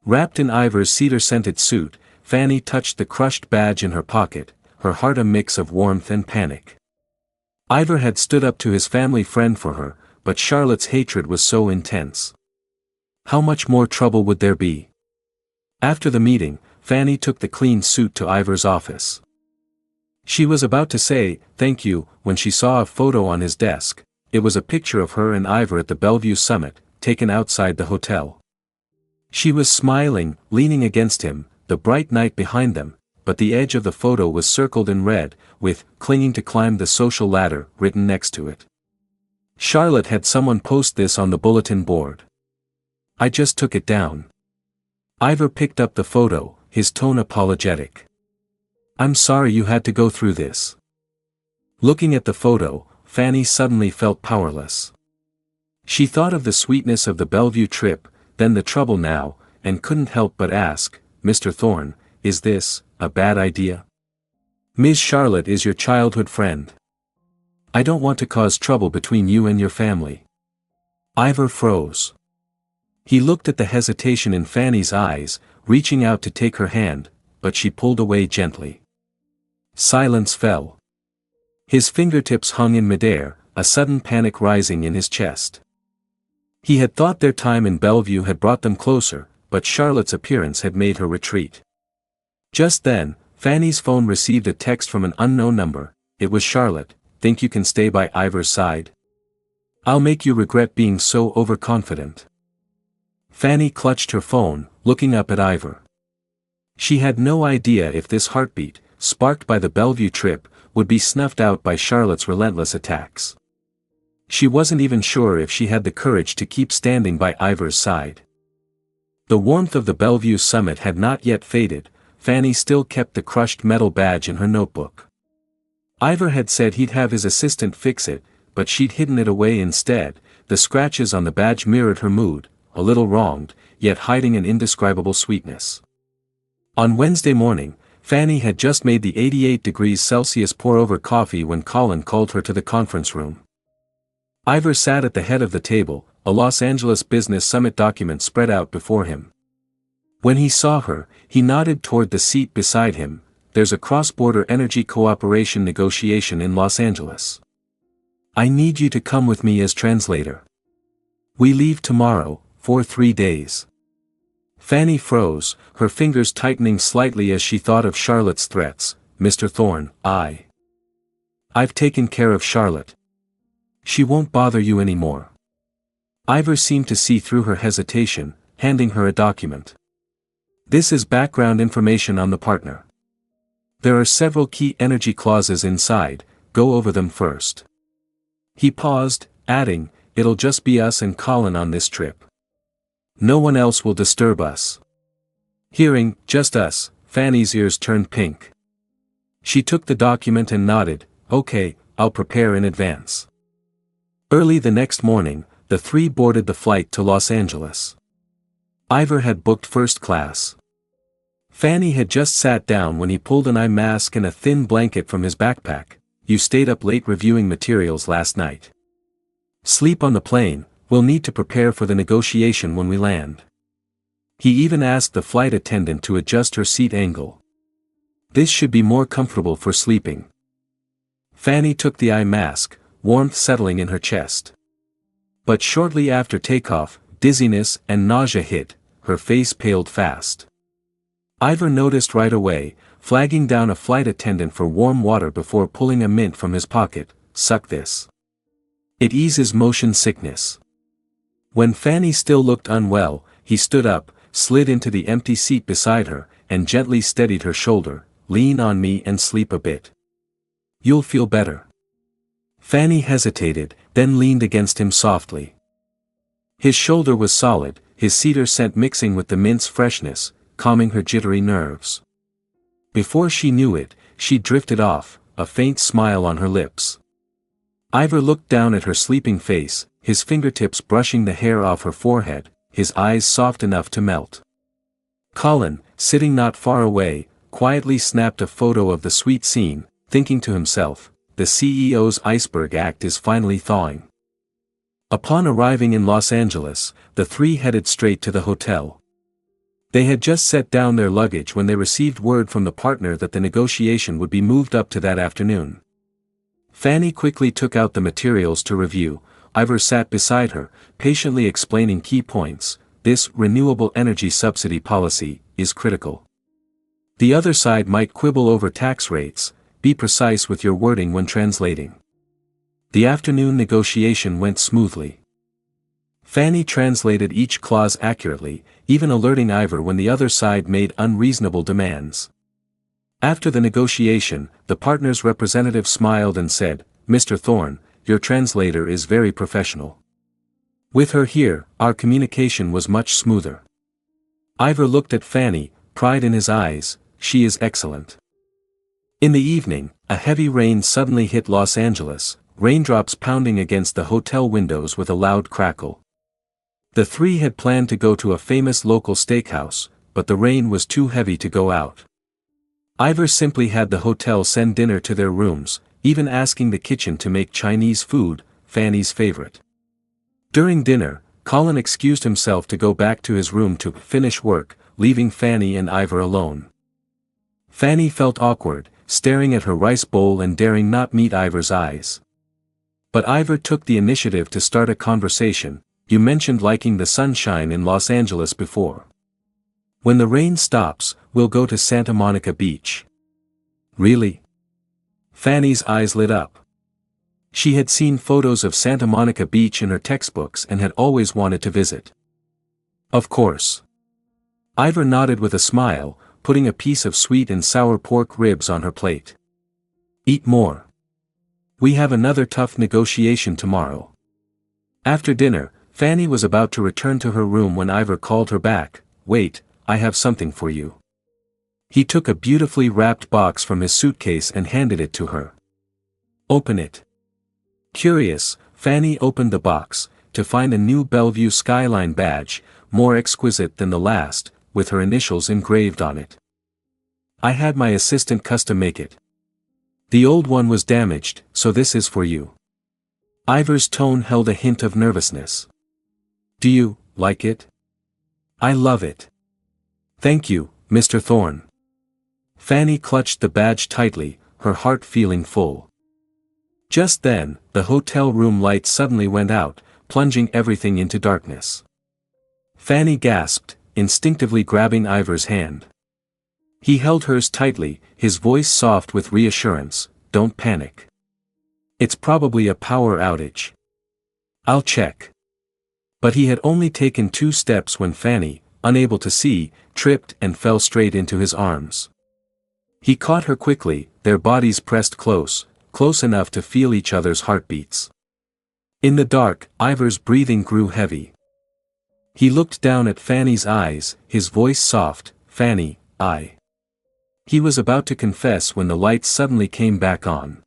Wrapped in Ivor's cedar-scented suit, Fanny touched the crushed badge in her pocket, her heart a mix of warmth and panic. Ivor had stood up to his family friend for her, but Charlotte's hatred was so intense. How much more trouble would there be? After the meeting, Fanny took the clean suit to Ivor's office. She was about to say, thank you, when she saw a photo on his desk. It was a picture of her and Ivor at the Bellevue Summit, taken outside the hotel. She was smiling, leaning against him, the bright night behind them, but the edge of the photo was circled in red, with, clinging to climb the social ladder, written next to it. Charlotte had someone post this on the bulletin board. I just took it down. Ivor picked up the photo, his tone apologetic. I'm sorry you had to go through this. Looking at the photo, Fanny suddenly felt powerless. She thought of the sweetness of the Bellevue trip, then the trouble now, and couldn't help but ask, Mr. Thorne, is this a bad idea? Miss Charlotte is your childhood friend. I don't want to cause trouble between you and your family. Ivor froze. He looked at the hesitation in Fanny's eyes, reaching out to take her hand, but she pulled away gently. Silence fell. His fingertips hung in midair, a sudden panic rising in his chest. He had thought their time in Bellevue had brought them closer, but Charlotte's appearance had made her retreat. Just then, Fanny's phone received a text from an unknown number. It was Charlotte. Think you can stay by Ivor's side? I'll make you regret being so overconfident. Fanny clutched her phone, looking up at Ivor. She had no idea if this heartbeat, sparked by the Bellevue trip, would be snuffed out by Charlotte's relentless attacks. She wasn't even sure if she had the courage to keep standing by Ivor's side. The warmth of the Bellevue Summit had not yet faded. Fanny still kept the crushed metal badge in her notebook. Ivor had said he'd have his assistant fix it, but she'd hidden it away instead. The scratches on the badge mirrored her mood, a little wronged, yet hiding an indescribable sweetness. On Wednesday morning, Fanny had just made the 88 degrees Celsius pour-over coffee when Colin called her to the conference room. Ivor sat at the head of the table, a Los Angeles Business Summit document spread out before him. When he saw her, he nodded toward the seat beside him. There's a cross-border energy cooperation negotiation in Los Angeles. I need you to come with me as translator. We leave tomorrow, for 3 days. Fanny froze, her fingers tightening slightly as she thought of Charlotte's threats. Mr. Thorne, I've taken care of Charlotte. She won't bother you anymore. Ivor seemed to see through her hesitation, handing her a document. This is background information on the partner. There are several key energy clauses inside, go over them first. He paused, adding, "It'll just be us and Colin on this trip. No one else will disturb us." Hearing, "just us," Fanny's ears turned pink. She took the document and nodded, "Okay, I'll prepare in advance." Early the next morning, the three boarded the flight to Los Angeles. Ivor had booked first class. Fanny had just sat down when he pulled an eye mask and a thin blanket from his backpack. "You stayed up late reviewing materials last night. Sleep on the plane, we'll need to prepare for the negotiation when we land." He even asked the flight attendant to adjust her seat angle. "This should be more comfortable for sleeping." Fanny took the eye mask, warmth settling in her chest. But shortly after takeoff, dizziness and nausea hit, her face paled fast. Ivor noticed right away, flagging down a flight attendant for warm water before pulling a mint from his pocket. "Suck this. It eases motion sickness." When Fanny still looked unwell, he stood up, slid into the empty seat beside her, and gently steadied her shoulder. "Lean on me and sleep a bit. You'll feel better." Fanny hesitated, then leaned against him softly. His shoulder was solid, his cedar scent mixing with the mint's freshness, calming her jittery nerves. Before she knew it, she drifted off, a faint smile on her lips. Ivor looked down at her sleeping face, his fingertips brushing the hair off her forehead, his eyes soft enough to melt. Colin, sitting not far away, quietly snapped a photo of the sweet scene, thinking to himself, "The CEO's iceberg act is finally thawing." Upon arriving in Los Angeles, the three headed straight to the hotel. They had just set down their luggage when they received word from the partner that the negotiation would be moved up to that afternoon. Fanny quickly took out the materials to review. Ivor sat beside her, patiently explaining key points. "This renewable energy subsidy policy is critical. The other side might quibble over tax rates. Be precise with your wording when translating." The afternoon negotiation went smoothly. Fanny translated each clause accurately, even alerting Ivor when the other side made unreasonable demands. After the negotiation, the partner's representative smiled and said, "Mr. Thorne, your translator is very professional. With her here, our communication was much smoother." Ivor looked at Fanny, pride in his eyes. "She is excellent." In the evening, a heavy rain suddenly hit Los Angeles, raindrops pounding against the hotel windows with a loud crackle. The three had planned to go to a famous local steakhouse, but the rain was too heavy to go out. Ivor simply had the hotel send dinner to their rooms, even asking the kitchen to make Chinese food, Fanny's favorite. During dinner, Colin excused himself to go back to his room to finish work, leaving Fanny and Ivor alone. Fanny felt awkward, staring at her rice bowl and daring not meet Ivor's eyes. But Ivor took the initiative to start a conversation. "You mentioned liking the sunshine in Los Angeles before. When the rain stops, we'll go to Santa Monica Beach." "Really?" Fanny's eyes lit up. She had seen photos of Santa Monica Beach in her textbooks and had always wanted to visit. "Of course." Ivor nodded with a smile, putting a piece of sweet and sour pork ribs on her plate. "Eat more. We have another tough negotiation tomorrow." After dinner, Fanny was about to return to her room when Ivor called her back. "Wait, I have something for you." He took a beautifully wrapped box from his suitcase and handed it to her. "Open it." Curious, Fanny opened the box, to find a new Bellevue skyline badge, more exquisite than the last, with her initials engraved on it. "I had my assistant custom make it. The old one was damaged, so this is for you." Ivor's tone held a hint of nervousness. "Do you like it?" "I love it. Thank you, Mr. Thorne." Fanny clutched the badge tightly, her heart feeling full. Just then, the hotel room light suddenly went out, plunging everything into darkness. Fanny gasped, instinctively grabbing Ivor's hand. He held hers tightly, his voice soft with reassurance. "Don't panic. It's probably a power outage. I'll check." But he had only taken 2 steps when Fanny, unable to see, tripped and fell straight into his arms. He caught her quickly, their bodies pressed close, close enough to feel each other's heartbeats. In the dark, Ivor's breathing grew heavy. He looked down at Fanny's eyes, his voice soft, "Fanny, I." He was about to confess when the lights suddenly came back on.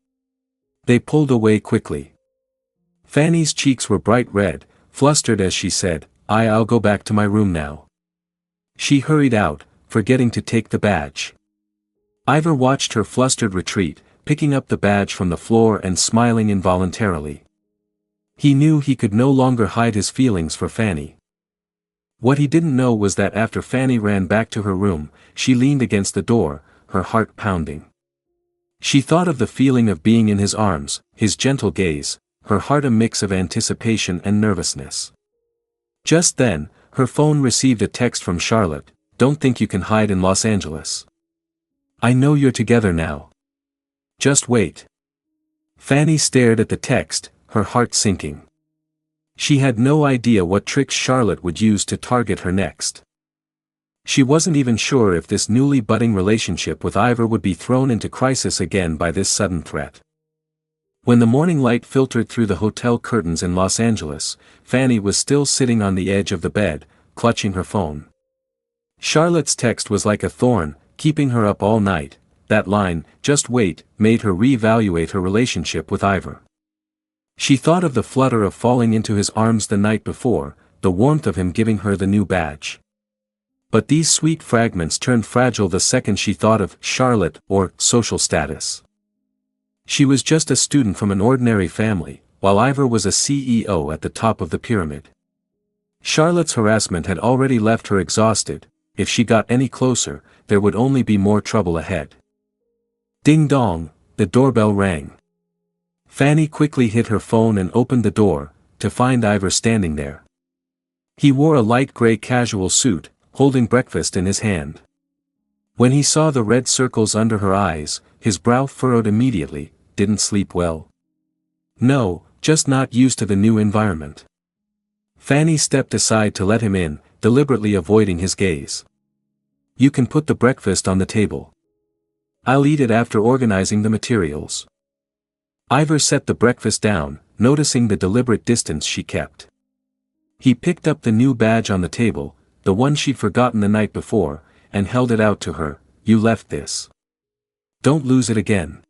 They pulled away quickly. Fanny's cheeks were bright red, flustered as she said, I'll go back to my room now." She hurried out, forgetting to take the badge. Ivor watched her flustered retreat, picking up the badge from the floor and smiling involuntarily. He knew he could no longer hide his feelings for Fanny. What he didn't know was that after Fanny ran back to her room, she leaned against the door, her heart pounding. She thought of the feeling of being in his arms, his gentle gaze, her heart a mix of anticipation and nervousness. Just then, her phone received a text from Charlotte, "Don't think you can hide in Los Angeles. I know you're together now. Just wait." Fanny stared at the text, her heart sinking. She had no idea what tricks Charlotte would use to target her next. She wasn't even sure if this newly budding relationship with Ivor would be thrown into crisis again by this sudden threat. When the morning light filtered through the hotel curtains in Los Angeles, Fanny was still sitting on the edge of the bed, clutching her phone. Charlotte's text was like a thorn, keeping her up all night. That line, "Just wait," made her reevaluate her relationship with Ivor. She thought of the flutter of falling into his arms the night before, the warmth of him giving her the new badge. But these sweet fragments turned fragile the second she thought of Charlotte or social status. She was just a student from an ordinary family, while Ivor was a CEO at the top of the pyramid. Charlotte's harassment had already left her exhausted. If she got any closer, there would only be more trouble ahead. Ding dong, the doorbell rang. Fanny quickly hid her phone and opened the door, to find Ivor standing there. He wore a light gray casual suit, holding breakfast in his hand. When he saw the red circles under her eyes, his brow furrowed immediately. "Didn't sleep well?" "No, just not used to the new environment." Fanny stepped aside to let him in, deliberately avoiding his gaze. "You can put the breakfast on the table. I'll eat it after organizing the materials." Ivor set the breakfast down, noticing the deliberate distance she kept. He picked up the new badge on the table, the one she'd forgotten the night before, and held it out to her. "You left this. Don't lose it again."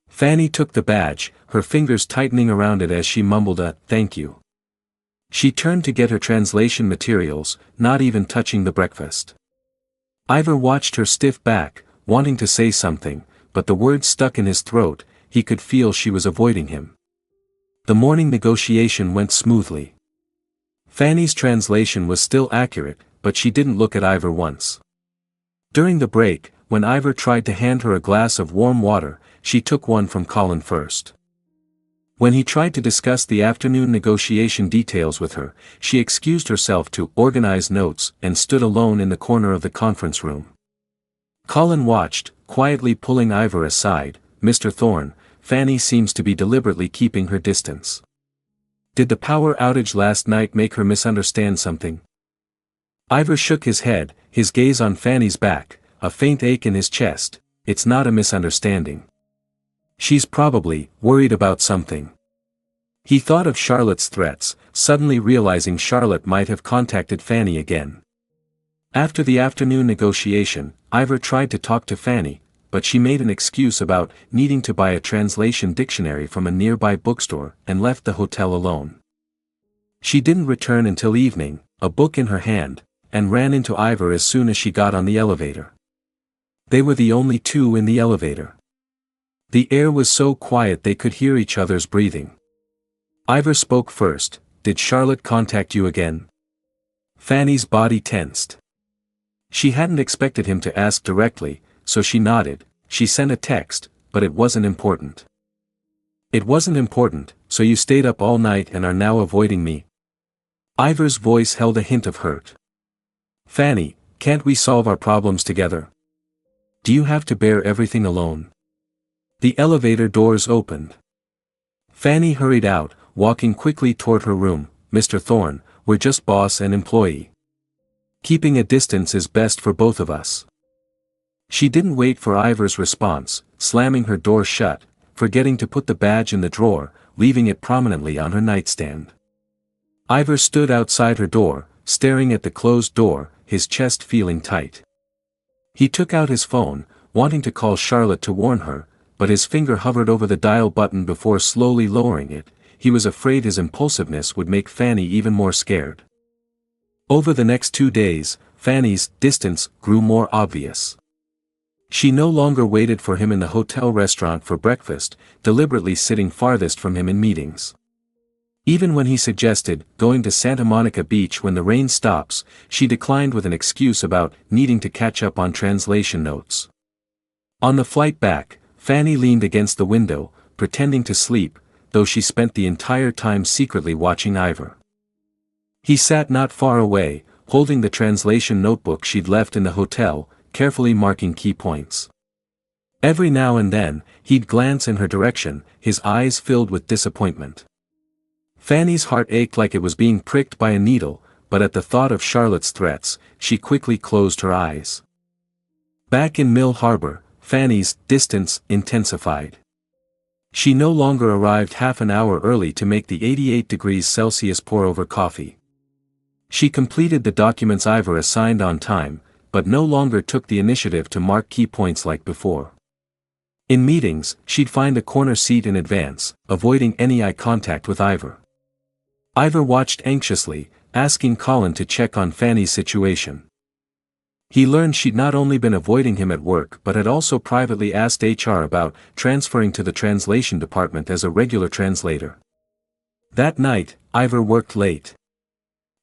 Fanny took the badge, her fingers tightening around it as she mumbled a "thank you." She turned to get her translation materials, not even touching the breakfast. Ivor watched her stiff back, wanting to say something, but the words stuck in his throat. He could feel she was avoiding him. The morning negotiation went smoothly. Fanny's translation was still accurate, but she didn't look at Ivor once. During the break, when Ivor tried to hand her a glass of warm water, she took one from Colin first. When he tried to discuss the afternoon negotiation details with her, she excused herself to organize notes and stood alone in the corner of the conference room. Colin watched, quietly pulling Ivor aside. "Mr. Thorne, Fanny seems to be deliberately keeping her distance. Did the power outage last night make her misunderstand something?" Ivor shook his head, his gaze on Fanny's back, a faint ache in his chest. "It's not a misunderstanding. She's probably worried about something." He thought of Charlotte's threats, suddenly realizing Charlotte might have contacted Fanny again. After the afternoon negotiation, Ivor tried to talk to Fanny, but she made an excuse about needing to buy a translation dictionary from a nearby bookstore and left the hotel alone. She didn't return until evening, a book in her hand, and ran into Ivor as soon as she got on the elevator. They were the only two in the elevator. The air was so quiet they could hear each other's breathing. Ivor spoke first. "Did Charlotte contact you again?" Fanny's body tensed. She hadn't expected him to ask directly, so she nodded. "She sent a text, but it wasn't important." "It wasn't important, so you stayed up all night and are now avoiding me?" Ivor's voice held a hint of hurt. "Fanny, can't we solve our problems together? Do you have to bear everything alone?" The elevator doors opened. Fanny hurried out, walking quickly toward her room. "Mr. Thorne, we're just boss and employee. Keeping a distance is best for both of us." She didn't wait for Ivor's response, slamming her door shut, forgetting to put the badge in the drawer, leaving it prominently on her nightstand. Ivor stood outside her door, staring at the closed door, his chest feeling tight. He took out his phone, wanting to call Charlotte to warn her, but his finger hovered over the dial button before slowly lowering it. He was afraid his impulsiveness would make Fanny even more scared. Over the next 2 days, Fanny's distance grew more obvious. She no longer waited for him in the hotel restaurant for breakfast, deliberately sitting farthest from him in meetings. Even when he suggested going to Santa Monica Beach when the rain stops, she declined with an excuse about needing to catch up on translation notes. On the flight back, Fanny leaned against the window, pretending to sleep, though she spent the entire time secretly watching Ivor. He sat not far away, holding the translation notebook she'd left in the hotel, carefully marking key points. Every now and then, he'd glance in her direction, his eyes filled with disappointment. Fanny's heart ached like it was being pricked by a needle, but at the thought of Charlotte's threats, she quickly closed her eyes. Back in Mill Harbor, Fanny's distance intensified. She no longer arrived half an hour early to make the 88 degrees Celsius pour-over coffee. She completed the documents Ivor assigned on time, but no longer took the initiative to mark key points like before. In meetings, she'd find a corner seat in advance, avoiding any eye contact with Ivor. Ivor watched anxiously, asking Colin to check on Fanny's situation. He learned she'd not only been avoiding him at work but had also privately asked HR about transferring to the translation department as a regular translator. That night, Ivor worked late.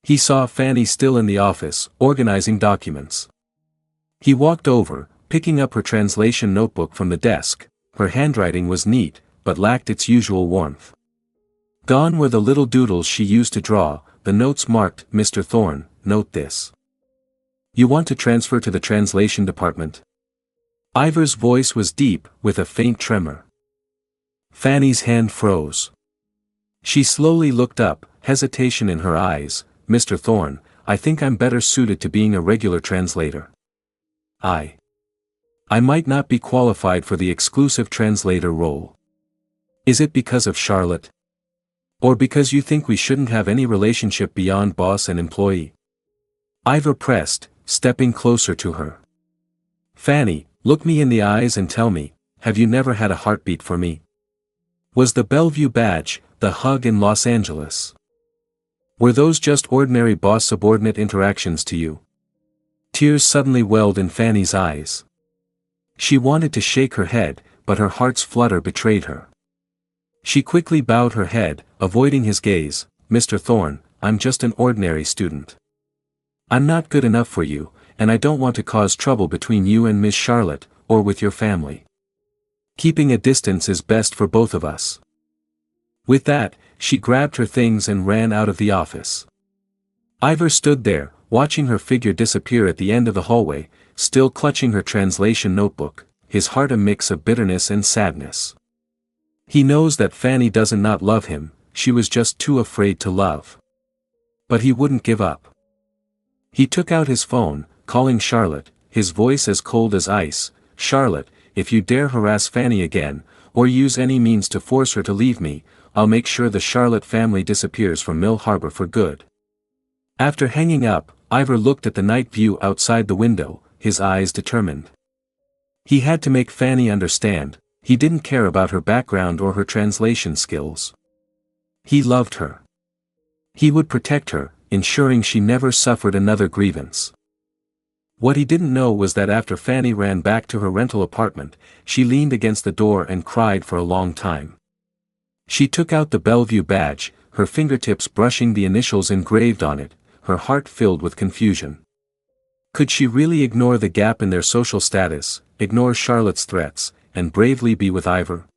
He saw Fanny still in the office, organizing documents. He walked over, picking up her translation notebook from the desk. Her handwriting was neat, but lacked its usual warmth. Gone were the little doodles she used to draw, the notes marked, "Mr. Thorne, note this. You want to transfer to the translation department?" Ivor's voice was deep, with a faint tremor. Fanny's hand froze. She slowly looked up, hesitation in her eyes. "Mr. Thorne, I think I'm better suited to being a regular translator. I might not be qualified for the exclusive translator role. Is it because of Charlotte? Or because you think we shouldn't have any relationship beyond boss and employee?" Ivor pressed, stepping closer to her. "Fanny, look me in the eyes and tell me, have you never had a heartbeat for me? Was the Bellevue badge, the hug in Los Angeles? Were those just ordinary boss-subordinate interactions to you?" Tears suddenly welled in Fanny's eyes. She wanted to shake her head, but her heart's flutter betrayed her. She quickly bowed her head, avoiding his gaze. "Mr. Thorne, I'm just an ordinary student. I'm not good enough for you, and I don't want to cause trouble between you and Miss Charlotte, or with your family. Keeping a distance is best for both of us." With that, she grabbed her things and ran out of the office. Ivor stood there, watching her figure disappear at the end of the hallway, still clutching her translation notebook, his heart a mix of bitterness and sadness. He knows that Fanny doesn't not love him, she was just too afraid to love. But he wouldn't give up. He took out his phone, calling Charlotte, his voice as cold as ice. "Charlotte, if you dare harass Fanny again, or use any means to force her to leave me, I'll make sure the Charlotte family disappears from Mill Harbor for good." After hanging up, Ivor looked at the night view outside the window, his eyes determined. He had to make Fanny understand, he didn't care about her background or her translation skills. He loved her. He would protect her, ensuring she never suffered another grievance. What he didn't know was that after Fanny ran back to her rental apartment, she leaned against the door and cried for a long time. She took out the Bellevue badge, her fingertips brushing the initials engraved on it, her heart filled with confusion. Could she really ignore the gap in their social status, ignore Charlotte's threats, and bravely be with Ivor?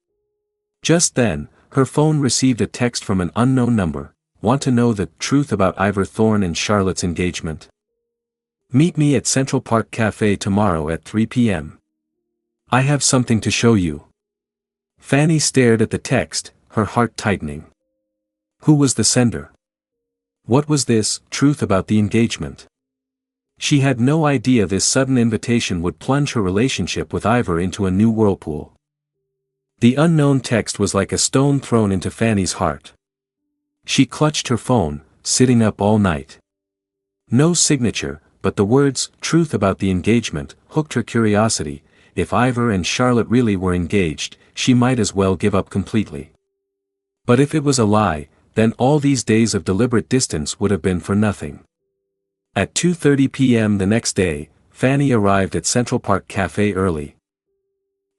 Just then, her phone received a text from an unknown number. "Want to know the truth about Ivor Thorne and Charlotte's engagement? Meet me at Central Park Cafe tomorrow at 3 p.m. I have something to show you." Fanny stared at the text, her heart tightening. Who was the sender? What was this truth about the engagement? She had no idea this sudden invitation would plunge her relationship with Ivor into a new whirlpool. The unknown text was like a stone thrown into Fanny's heart. She clutched her phone, sitting up all night. No signature, but the words, "truth about the engagement," hooked her curiosity. If Ivor and Charlotte really were engaged, she might as well give up completely. But if it was a lie, then all these days of deliberate distance would have been for nothing. At 2:30 p.m. the next day, Fanny arrived at Central Park Cafe early.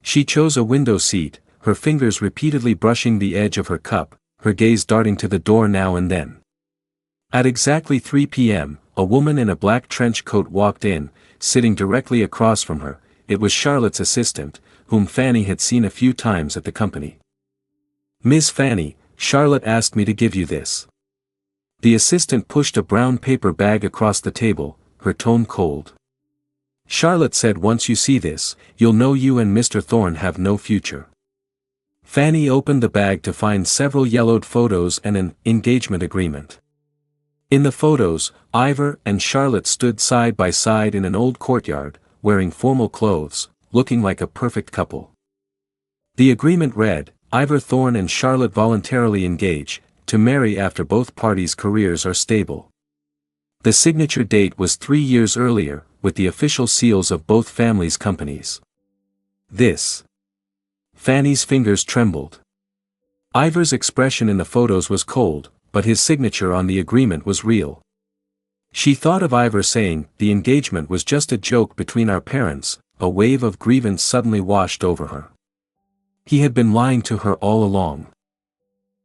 She chose a window seat, her fingers repeatedly brushing the edge of her cup, her gaze darting to the door now and then. At exactly 3 p.m., a woman in a black trench coat walked in, sitting directly across from her. It was Charlotte's assistant, whom Fanny had seen a few times at the company. "Miss Fanny, Charlotte asked me to give you this." The assistant pushed a brown paper bag across the table, her tone cold. "Charlotte said once you see this, you'll know you and Mr. Thorne have no future." Fanny opened the bag to find several yellowed photos and an engagement agreement. In the photos, Ivor and Charlotte stood side by side in an old courtyard, wearing formal clothes, looking like a perfect couple. The agreement read, "Ivor Thorne and Charlotte voluntarily engage, to marry after both parties' careers are stable." The signature date was 3 years earlier, with the official seals of both families' companies. This. Fanny's fingers trembled. Ivor's expression in the photos was cold, but his signature on the agreement was real. She thought of Ivor saying, "The engagement was just a joke between our parents." A wave of grievance suddenly washed over her. He had been lying to her all along.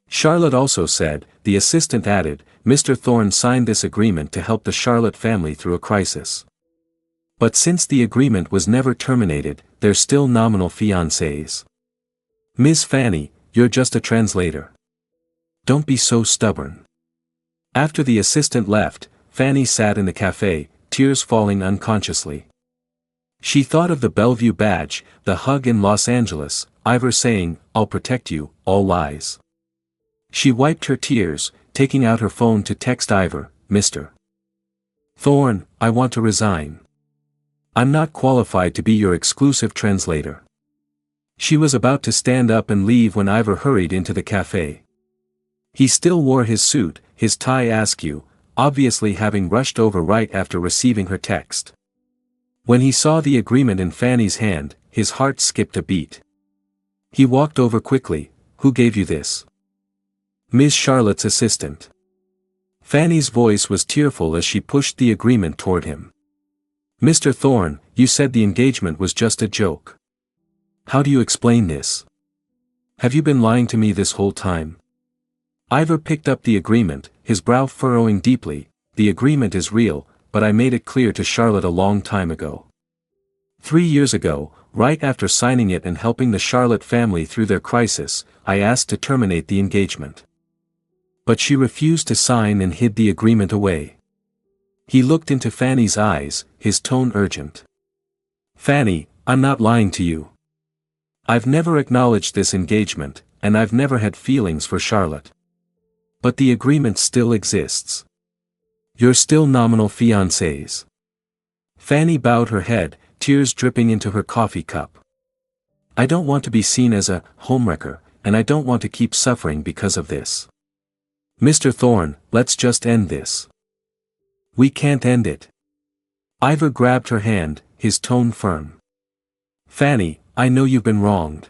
Charlotte also said, the assistant added, "Mr. Thorne signed this agreement to help the Charlotte family through a crisis. But since the agreement was never terminated, they're still nominal fiancés. Miss Fanny, you're just a translator. Don't be so stubborn." After the assistant left, Fanny sat in the cafe, tears falling unconsciously. She thought of the Bellevue badge, the hug in Los Angeles, Ivor saying, "I'll protect you," all lies. She wiped her tears, taking out her phone to text Ivor, "Mr. Thorne, I want to resign. I'm not qualified to be your exclusive translator." She was about to stand up and leave when Ivor hurried into the cafe. He still wore his suit, his tie askew, obviously having rushed over right after receiving her text. When he saw the agreement in Fanny's hand, his heart skipped a beat. He walked over quickly. "Who gave you this?" "Miss Charlotte's assistant." Fanny's voice was tearful as she pushed the agreement toward him. "Mr. Thorne, you said the engagement was just a joke. How do you explain this? Have you been lying to me this whole time?" Ivor picked up the agreement, his brow furrowing deeply. "The agreement is real, but I made it clear to Charlotte a long time ago. 3 years ago, right after signing it and helping the Charlotte family through their crisis, I asked to terminate the engagement. But she refused to sign and hid the agreement away." He looked into Fanny's eyes, his tone urgent. "Fanny, I'm not lying to you. I've never acknowledged this engagement, and I've never had feelings for Charlotte. But the agreement still exists. You're still nominal fiancés." Fanny bowed her head, tears dripping into her coffee cup. "I don't want to be seen as a homewrecker, and I don't want to keep suffering because of this. Mr. Thorne, let's just end this." "We can't end it." Ivor grabbed her hand, his tone firm. "Fanny, I know you've been wronged.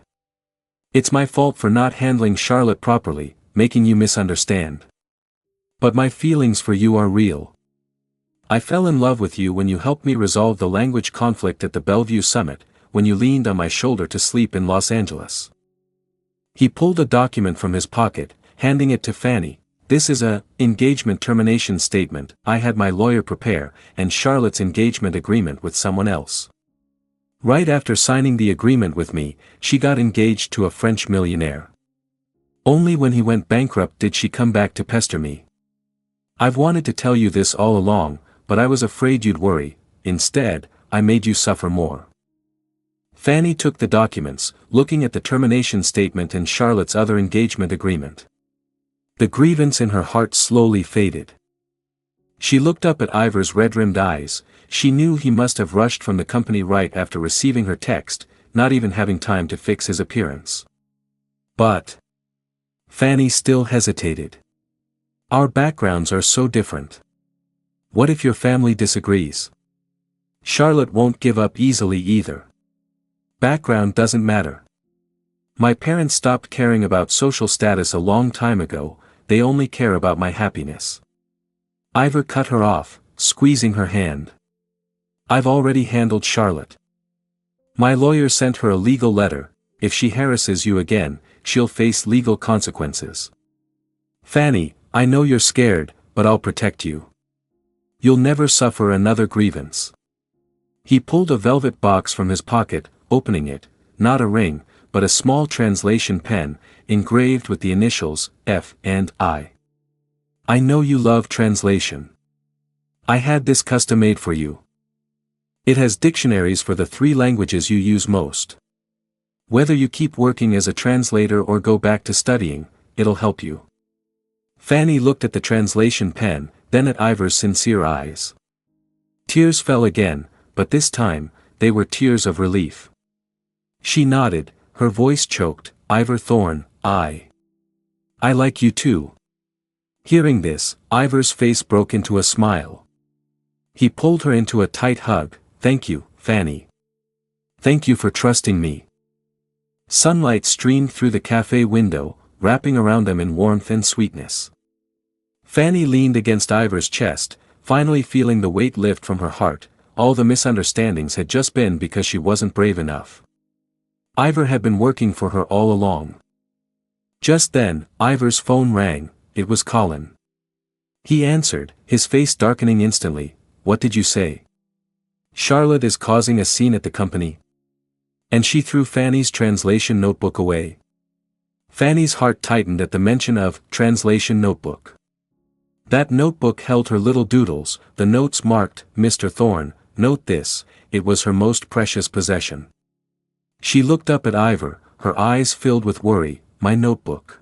It's my fault for not handling Charlotte properly, making you misunderstand. But my feelings for you are real. I fell in love with you when you helped me resolve the language conflict at the Bellevue Summit, when you leaned on my shoulder to sleep in Los Angeles." He pulled a document from his pocket, handing it to Fanny. "This is a engagement termination statement I had my lawyer prepare, and Charlotte's engagement agreement with someone else. Right after signing the agreement with me, she got engaged to a French millionaire. Only when he went bankrupt did she come back to pester me. I've wanted to tell you this all along, but I was afraid you'd worry. Instead, I made you suffer more." Fanny took the documents, looking at the termination statement and Charlotte's other engagement agreement. The grievance in her heart slowly faded. She looked up at Ivor's red-rimmed eyes. She knew he must have rushed from the company right after receiving her text, not even having time to fix his appearance. But Fanny still hesitated. Our backgrounds are so different. What if your family disagrees? Charlotte won't give up easily either. Background doesn't matter. My parents stopped caring about social status a long time ago, they only care about my happiness. Ivor cut her off, squeezing her hand. I've already handled Charlotte. My lawyer sent her a legal letter. If she harasses you again, she'll face legal consequences. Fanny, I know you're scared, but I'll protect you. You'll never suffer another grievance. He pulled a velvet box from his pocket, opening it, not a ring, but a small translation pen, engraved with the initials, F and I. I know you love translation. I had this custom made for you. It has dictionaries for the 3 languages you use most. Whether you keep working as a translator or go back to studying, it'll help you. Fanny looked at the translation pen, then at Ivor's sincere eyes. Tears fell again, but this time, they were tears of relief. She nodded, her voice choked. Ivor Thorne, I like you too. Hearing this, Ivor's face broke into a smile. He pulled her into a tight hug. Thank you, Fanny. Thank you for trusting me. Sunlight streamed through the cafe window, wrapping around them in warmth and sweetness. Fanny leaned against Ivor's chest, finally feeling the weight lift from her heart. All the misunderstandings had just been because she wasn't brave enough. Ivor had been working for her all along. Just then, Ivor's phone rang. It was Colin. He answered, his face darkening instantly. What did you say? Charlotte is causing a scene at the company. And she threw Fanny's translation notebook away. Fanny's heart tightened at the mention of translation notebook. That notebook held her little doodles, the notes marked, Mr. Thorne, note this. It was her most precious possession. She looked up at Ivor, her eyes filled with worry. My notebook.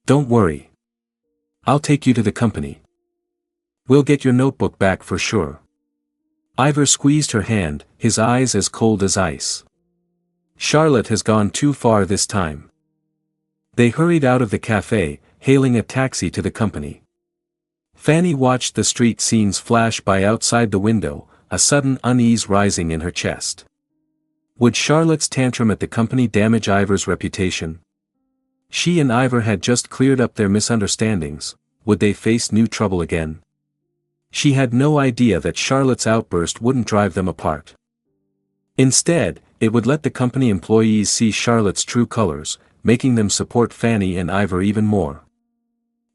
Don't worry. I'll take you to the company. We'll get your notebook back for sure. Ivor squeezed her hand, his eyes as cold as ice. Charlotte has gone too far this time. They hurried out of the cafe, hailing a taxi to the company. Fanny watched the street scenes flash by outside the window, a sudden unease rising in her chest. Would Charlotte's tantrum at the company damage Ivor's reputation? She and Ivor had just cleared up their misunderstandings. Would they face new trouble again? She had no idea that Charlotte's outburst wouldn't drive them apart. Instead, it would let the company employees see Charlotte's true colors, making them support Fanny and Ivor even more.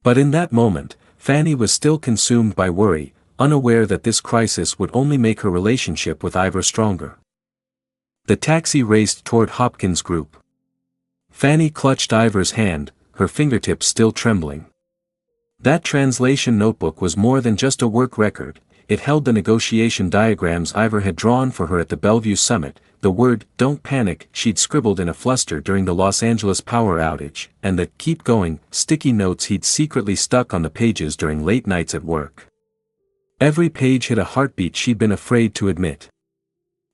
But in that moment, Fanny was still consumed by worry, unaware that this crisis would only make her relationship with Ivor stronger. The taxi raced toward Hopkins Group. Fanny clutched Ivor's hand, her fingertips still trembling. That translation notebook was more than just a work record. It held the negotiation diagrams Ivor had drawn for her at the Bellevue Summit, the word, "Don't panic," she'd scribbled in a fluster during the Los Angeles power outage, and the "keep going" sticky notes he'd secretly stuck on the pages during late nights at work. Every page hit a heartbeat she'd been afraid to admit.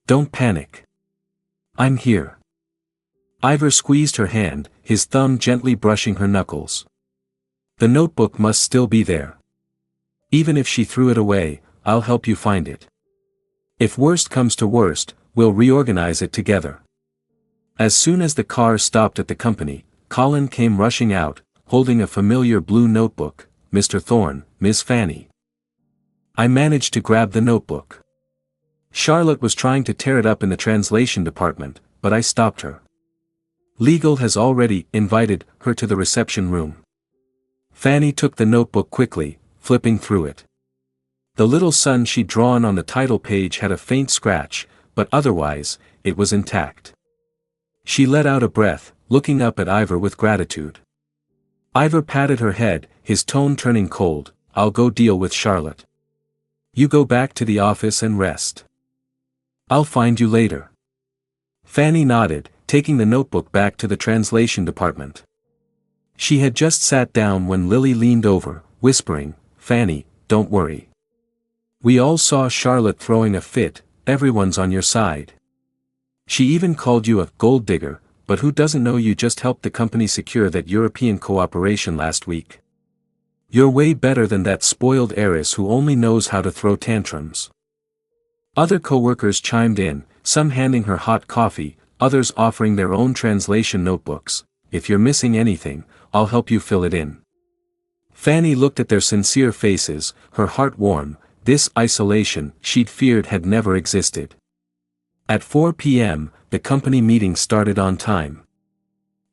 Don't panic. I'm here. Ivor squeezed her hand, his thumb gently brushing her knuckles. The notebook must still be there. Even if she threw it away, I'll help you find it. If worst comes to worst, we'll reorganize it together. As soon as the car stopped at the company, Colin came rushing out, holding a familiar blue notebook. Mr. Thorne, Miss Fanny. I managed to grab the notebook. Charlotte was trying to tear it up in the translation department, but I stopped her. Legal has already invited her to the reception room. Fanny took the notebook quickly, flipping through it. The little sun she'd drawn on the title page had a faint scratch, but otherwise, it was intact. She let out a breath, looking up at Ivor with gratitude. Ivor patted her head, his tone turning cold. I'll go deal with Charlotte. You go back to the office and rest. I'll find you later. Fanny nodded, taking the notebook back to the translation department. She had just sat down when Lily leaned over, whispering, Fanny, don't worry. We all saw Charlotte throwing a fit, everyone's on your side. She even called you a gold digger, but who doesn't know you just helped the company secure that European cooperation last week? You're way better than that spoiled heiress who only knows how to throw tantrums. Other co-workers chimed in, some handing her hot coffee, others offering their own translation notebooks. If you're missing anything, I'll help you fill it in. Fanny looked at their sincere faces, her heart warm. This isolation she'd feared had never existed. At 4 p.m., the company meeting started on time.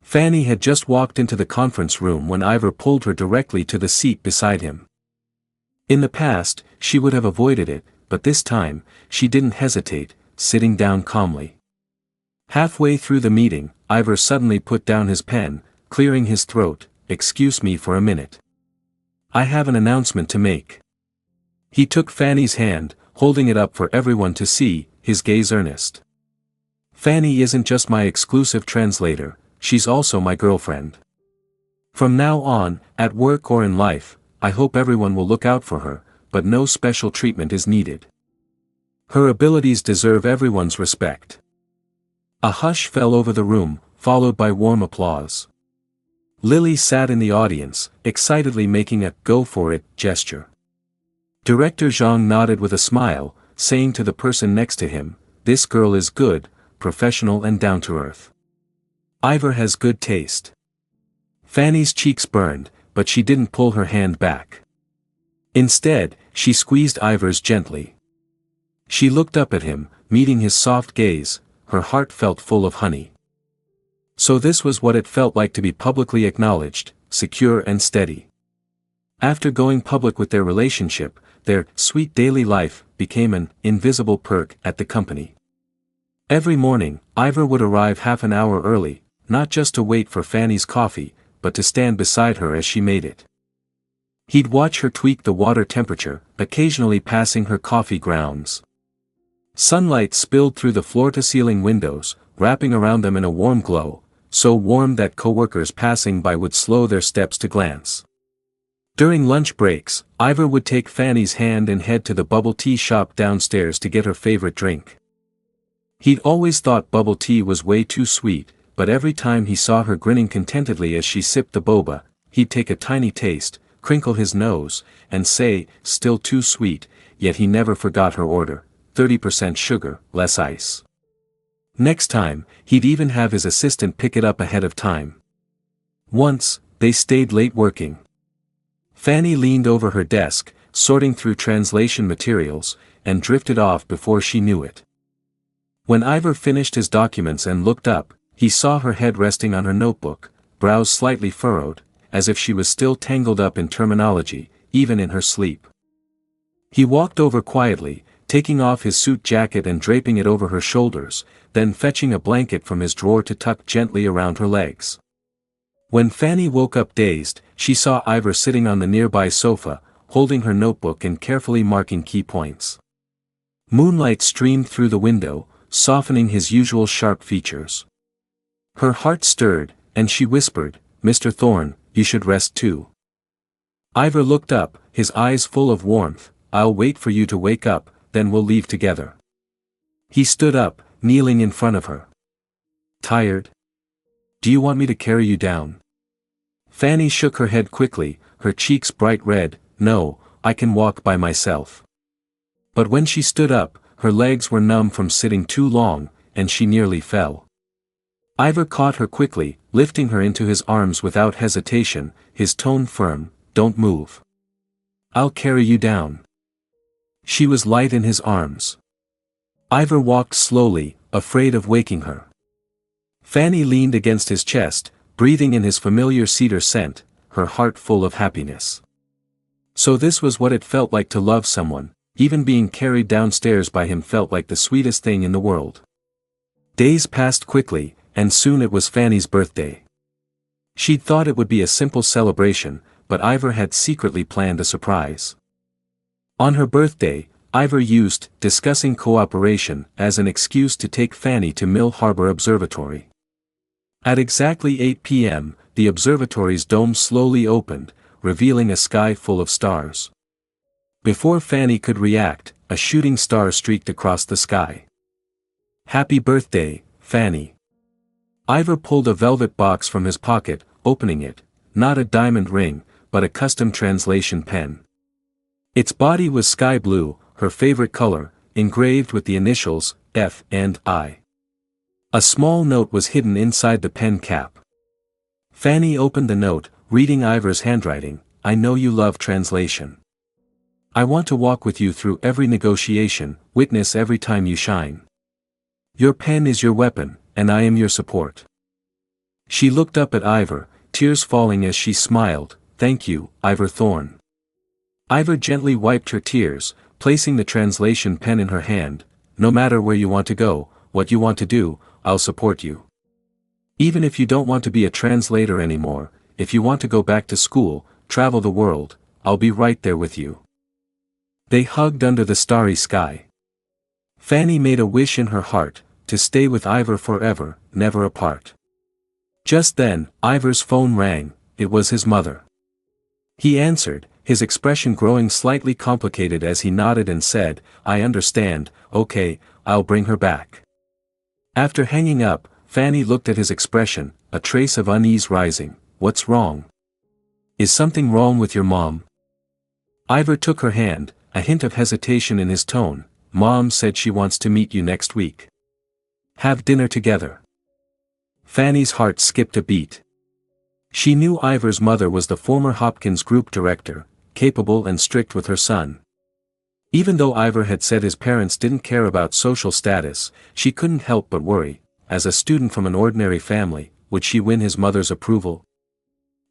Fanny had just walked into the conference room when Ivor pulled her directly to the seat beside him. In the past, she would have avoided it, but this time, she didn't hesitate, sitting down calmly. Halfway through the meeting, Ivor suddenly put down his pen, clearing his throat. Excuse me for a minute. I have an announcement to make. He took Fanny's hand, holding it up for everyone to see, his gaze earnest. Fanny isn't just my exclusive translator, she's also my girlfriend. From now on, at work or in life, I hope everyone will look out for her, but no special treatment is needed. Her abilities deserve everyone's respect. A hush fell over the room, followed by warm applause. Lily sat in the audience, excitedly making a "go for it" gesture. Director Zhang nodded with a smile, saying to the person next to him, "This girl is good, professional and down-to-earth. Ivor has good taste." Fanny's cheeks burned, but she didn't pull her hand back. Instead, she squeezed Ivor's gently. She looked up at him, meeting his soft gaze, her heart felt full of honey. So this was what it felt like to be publicly acknowledged, secure and steady. After going public with their relationship, their sweet daily life became an invisible perk at the company. Every morning, Ivor would arrive half an hour early, not just to wait for Fanny's coffee, but to stand beside her as she made it. He'd watch her tweak the water temperature, occasionally passing her coffee grounds. Sunlight spilled through the floor-to-ceiling windows, wrapping around them in a warm glow, so warm that coworkers passing by would slow their steps to glance. During lunch breaks, Ivor would take Fanny's hand and head to the bubble tea shop downstairs to get her favorite drink. He'd always thought bubble tea was way too sweet, but every time he saw her grinning contentedly as she sipped the boba, he'd take a tiny taste, crinkle his nose, and say, "Still too sweet," yet he never forgot her order, 30% sugar, less ice. Next time, he'd even have his assistant pick it up ahead of time. Once, they stayed late working. Fanny leaned over her desk, sorting through translation materials, and drifted off before she knew it. When Ivor finished his documents and looked up, he saw her head resting on her notebook, brows slightly furrowed, as if she was still tangled up in terminology, even in her sleep. He walked over quietly, taking off his suit jacket and draping it over her shoulders, then fetching a blanket from his drawer to tuck gently around her legs. When Fanny woke up dazed, she saw Ivor sitting on the nearby sofa, holding her notebook and carefully marking key points. Moonlight streamed through the window, softening his usual sharp features. Her heart stirred, and she whispered, "Mr. Thorne, you should rest too." Ivor looked up, his eyes full of warmth. "I'll wait for you to wake up, then we'll leave together." He stood up, kneeling in front of her. "Tired? Do you want me to carry you down?" Fanny shook her head quickly, her cheeks bright red. "No, I can walk by myself." But when she stood up, her legs were numb from sitting too long, and she nearly fell. Ivor caught her quickly, lifting her into his arms without hesitation, his tone firm, "Don't move. I'll carry you down." She was light in his arms. Ivor walked slowly, afraid of waking her. Fanny leaned against his chest, breathing in his familiar cedar scent, her heart full of happiness. So this was what it felt like to love someone. Even being carried downstairs by him felt like the sweetest thing in the world. Days passed quickly, and soon it was Fanny's birthday. She'd thought it would be a simple celebration, but Ivor had secretly planned a surprise. On her birthday, Ivor used discussing cooperation as an excuse to take Fanny to Mill Harbor Observatory. At exactly 8 p.m., the observatory's dome slowly opened, revealing a sky full of stars. Before Fanny could react, a shooting star streaked across the sky. "Happy birthday, Fanny." Ivor pulled a velvet box from his pocket, opening it, not a diamond ring, but a custom translation pen. Its body was sky blue, her favorite color, engraved with the initials, F and I. A small note was hidden inside the pen cap. Fanny opened the note, reading Ivor's handwriting. I know you love translation. I want to walk with you through every negotiation, witness every time you shine. Your pen is your weapon, and I am your support. She looked up at Ivor, tears falling as she smiled. Thank you, Ivor Thorne. Ivor gently wiped her tears, placing the translation pen in her hand. No matter where you want to go, what you want to do, I'll support you. Even if you don't want to be a translator anymore, if you want to go back to school, travel the world, I'll be right there with you. They hugged under the starry sky. Fanny made a wish in her heart, to stay with Ivor forever, never apart. Just then, Ivor's phone rang. It was his mother. He answered, his expression growing slightly complicated as he nodded and said, I understand, okay, I'll bring her back. After hanging up, Fanny looked at his expression, a trace of unease rising. What's wrong? Is something wrong with your mom? Ivor took her hand, a hint of hesitation in his tone. Mom said she wants to meet you next week. Have dinner together. Fanny's heart skipped a beat. She knew Ivor's mother was the former Hopkins Group director, capable and strict with her son. Even though Ivor had said his parents didn't care about social status, she couldn't help but worry. As a student from an ordinary family, would she win his mother's approval?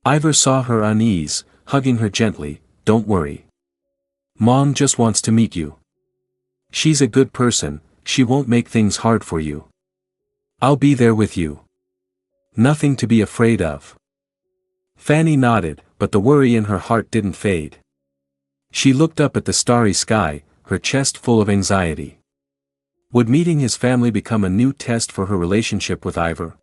Ivor saw her unease, hugging her gently. Don't worry. Mom just wants to meet you. She's a good person, she won't make things hard for you. I'll be there with you. Nothing to be afraid of. Fanny nodded, but the worry in her heart didn't fade. She looked up at the starry sky, her chest full of anxiety. Would meeting his family become a new test for her relationship with Ivor?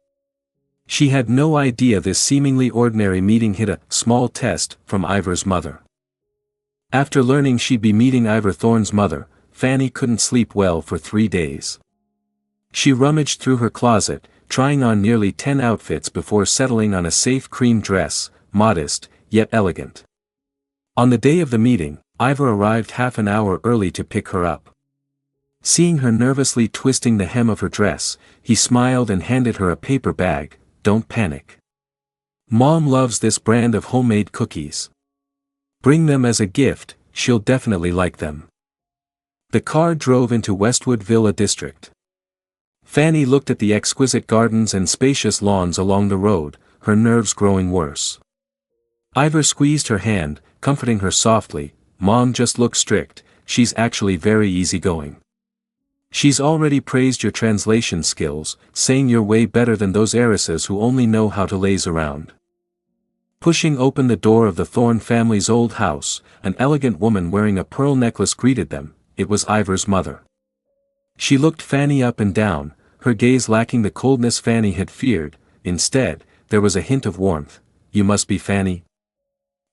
She had no idea this seemingly ordinary meeting hid a small test from Ivor's mother. After learning she'd be meeting Ivor Thorne's mother, Fanny couldn't sleep well for 3 days. She rummaged through her closet, trying on nearly 10 outfits before settling on a safe cream dress, modest, yet elegant. On the day of the meeting, Ivor arrived half an hour early to pick her up. Seeing her nervously twisting the hem of her dress, he smiled and handed her a paper bag. Don't panic. Mom loves this brand of homemade cookies. Bring them as a gift, she'll definitely like them. The car drove into Westwood Villa District. Fanny looked at the exquisite gardens and spacious lawns along the road, her nerves growing worse. Ivor squeezed her hand, comforting her softly. Mom just looks strict, she's actually very easygoing. She's already praised your translation skills, saying you're way better than those heiresses who only know how to laze around. Pushing open the door of the Thorne family's old house, an elegant woman wearing a pearl necklace greeted them. It was Ivor's mother. She looked Fanny up and down, her gaze lacking the coldness Fanny had feared. Instead, there was a hint of warmth. You must be Fanny.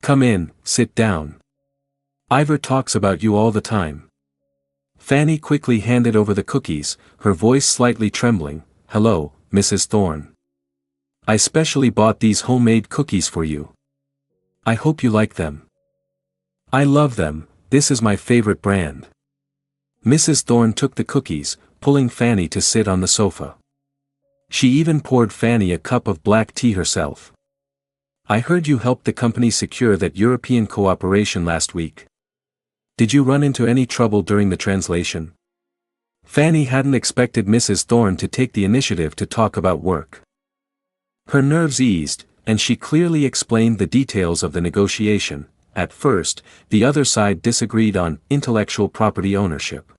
Come in, sit down. Ivor talks about you all the time. Fanny quickly handed over the cookies, her voice slightly trembling. Hello, Mrs. Thorne. I specially bought these homemade cookies for you. I hope you like them. I love them, this is my favorite brand. Mrs. Thorne took the cookies, pulling Fanny to sit on the sofa. She even poured Fanny a cup of black tea herself. I heard you helped the company secure that European cooperation last week. Did you run into any trouble during the translation? Fanny hadn't expected Mrs. Thorne to take the initiative to talk about work. Her nerves eased, and she clearly explained the details of the negotiation. At first, the other side disagreed on intellectual property ownership.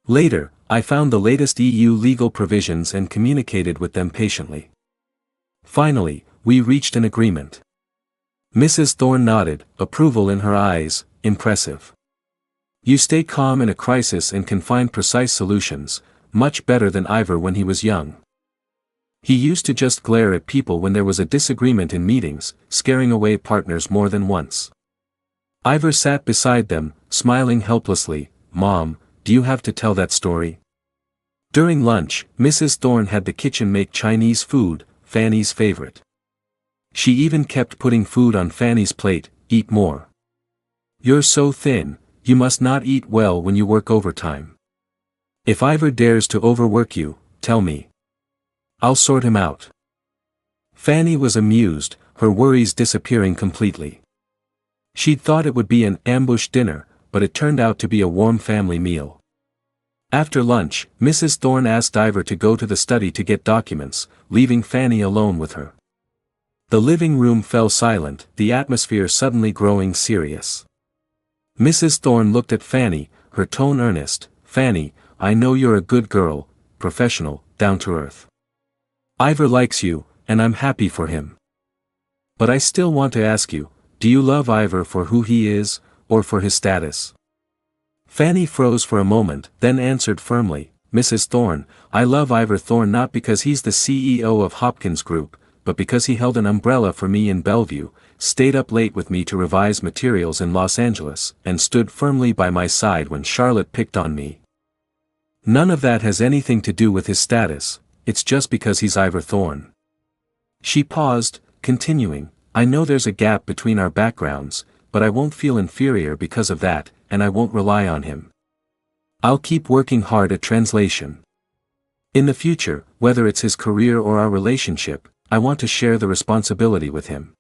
Later, I found the latest EU legal provisions and communicated with them patiently. Finally, we reached an agreement. Mrs. Thorne nodded, approval in her eyes. Impressive. You stay calm in a crisis and can find precise solutions, much better than Ivor when he was young. He used to just glare at people when there was a disagreement in meetings, scaring away partners more than once. Ivor sat beside them, smiling helplessly. Mom, do you have to tell that story? During lunch, Mrs. Thorne had the kitchen make Chinese food, Fanny's favorite. She even kept putting food on Fanny's plate. Eat more. You're so thin, you must not eat well when you work overtime. If Ivor dares to overwork you, tell me. I'll sort him out. Fanny was amused, her worries disappearing completely. She'd thought it would be an ambush dinner, but it turned out to be a warm family meal. After lunch, Mrs. Thorne asked Ivor to go to the study to get documents, leaving Fanny alone with her. The living room fell silent, the atmosphere suddenly growing serious. Mrs. Thorne looked at Fanny, her tone earnest. Fanny, I know you're a good girl, professional, down to earth. Ivor likes you, and I'm happy for him. But I still want to ask you, do you love Ivor for who he is, or for his status? Fanny froze for a moment, then answered firmly, Mrs. Thorne, I love Ivor Thorne not because he's the CEO of Hopkins Group, but because he held an umbrella for me in Bellevue, stayed up late with me to revise materials in Los Angeles, and stood firmly by my side when Charlotte picked on me. None of that has anything to do with his status, it's just because he's Ivor Thorne. She paused, continuing, I know there's a gap between our backgrounds, but I won't feel inferior because of that, and I won't rely on him. I'll keep working hard at translation. In the future, whether it's his career or our relationship, I want to share the responsibility with him.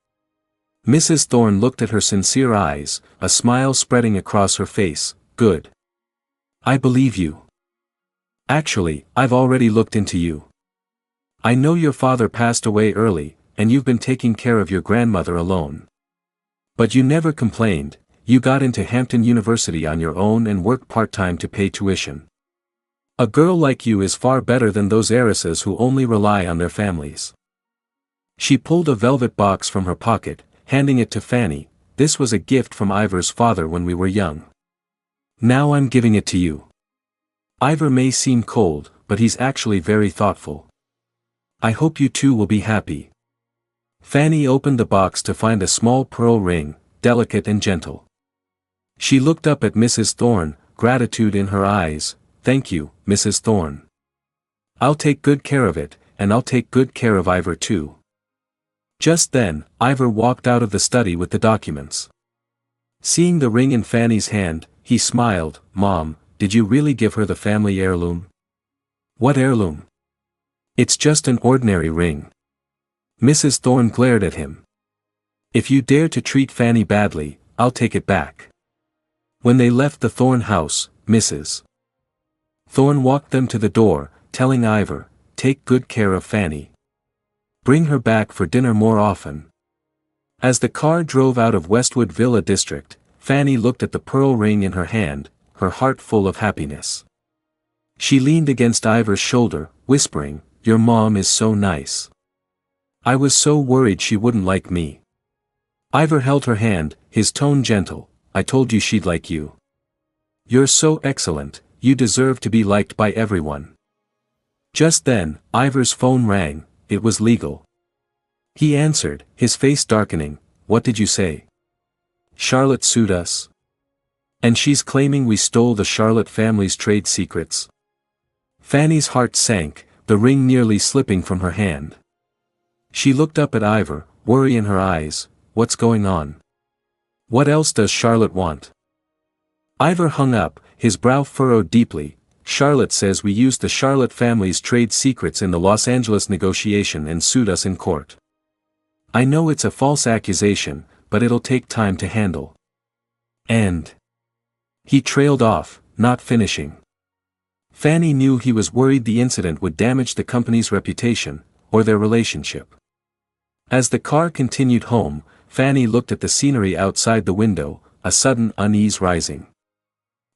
Mrs. Thorne looked at her sincere eyes, a smile spreading across her face. Good. I believe you. Actually, I've already looked into you. I know your father passed away early, and you've been taking care of your grandmother alone. But you never complained, you got into Hampton University on your own and worked part-time to pay tuition. A girl like you is far better than those heiresses who only rely on their families. She pulled a velvet box from her pocket, handing it to Fanny. This was a gift from Ivor's father when we were young. Now I'm giving it to you. Ivor may seem cold, but he's actually very thoughtful. I hope you two will be happy. Fanny opened the box to find a small pearl ring, delicate and gentle. She looked up at Mrs. Thorne, gratitude in her eyes. Thank you, Mrs. Thorne. I'll take good care of it, and I'll take good care of Ivor too. Just then, Ivor walked out of the study with the documents. Seeing the ring in Fanny's hand, he smiled. Mom, did you really give her the family heirloom? What heirloom? It's just an ordinary ring. Mrs. Thorne glared at him. If you dare to treat Fanny badly, I'll take it back. When they left the Thorne house, Mrs. Thorne walked them to the door, telling Ivor, take good care of Fanny. Bring her back for dinner more often. As the car drove out of Westwood Villa District, Fanny looked at the pearl ring in her hand, her heart full of happiness. She leaned against Ivor's shoulder, whispering, Your mom is so nice. I was so worried she wouldn't like me. Ivor held her hand, his tone gentle. I told you she'd like you. You're so excellent, you deserve to be liked by everyone. Just then, Ivor's phone rang. It was legal. He answered, his face darkening. What did you say? Charlotte sued us. And she's claiming we stole the Charlotte family's trade secrets. Fanny's heart sank, the ring nearly slipping from her hand. She looked up at Ivor, worry in her eyes. What's going on? What else does Charlotte want? Ivor hung up, his brow furrowed deeply. Charlotte says we used the Charlotte family's trade secrets in the Los Angeles negotiation and sued us in court. I know it's a false accusation, but it'll take time to handle. And he trailed off, not finishing. Fanny knew he was worried the incident would damage the company's reputation, or their relationship. As the car continued home, Fanny looked at the scenery outside the window, a sudden unease rising.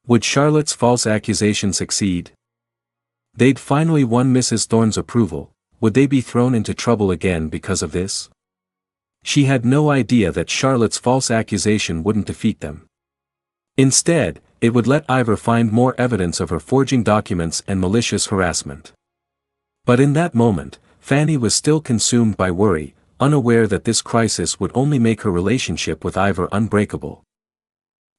Would Charlotte's false accusation succeed? They'd finally won Mrs. Thorne's approval. Would they be thrown into trouble again because of this? She had no idea that Charlotte's false accusation wouldn't defeat them. Instead, it would let Ivor find more evidence of her forging documents and malicious harassment. But in that moment, Fanny was still consumed by worry, unaware that this crisis would only make her relationship with Ivor unbreakable.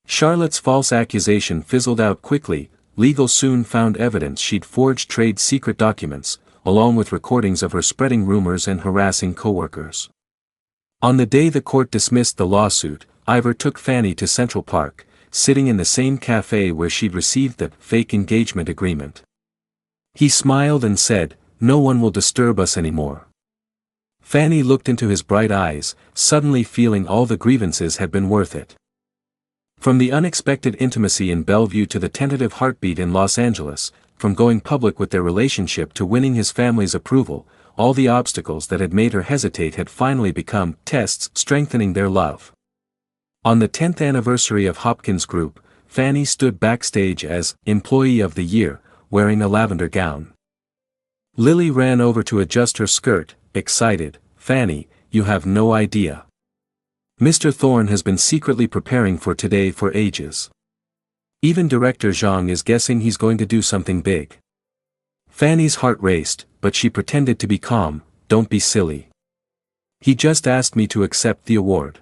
Charlotte's false accusation fizzled out quickly, legal soon found evidence she'd forged trade secret documents, along with recordings of her spreading rumors and harassing coworkers. On the day the court dismissed the lawsuit, Ivor took Fanny to Central Park, sitting in the same cafe where she'd received the fake engagement agreement. He smiled and said, "No one will disturb us anymore." Fanny looked into his bright eyes, suddenly feeling all the grievances had been worth it. From the unexpected intimacy in Bellevue to the tentative heartbeat in Los Angeles, from going public with their relationship to winning his family's approval, all the obstacles that had made her hesitate had finally become tests strengthening their love. On the 10th anniversary of Hopkins Group, Fanny stood backstage as Employee of the Year, wearing a lavender gown. Lily ran over to adjust her skirt, excited. "Fanny, you have no idea. Mr. Thorne has been secretly preparing for today for ages. Even Director Zhang is guessing he's going to do something big." Fanny's heart raced, but she pretended to be calm. "Don't be silly. He just asked me to accept the award."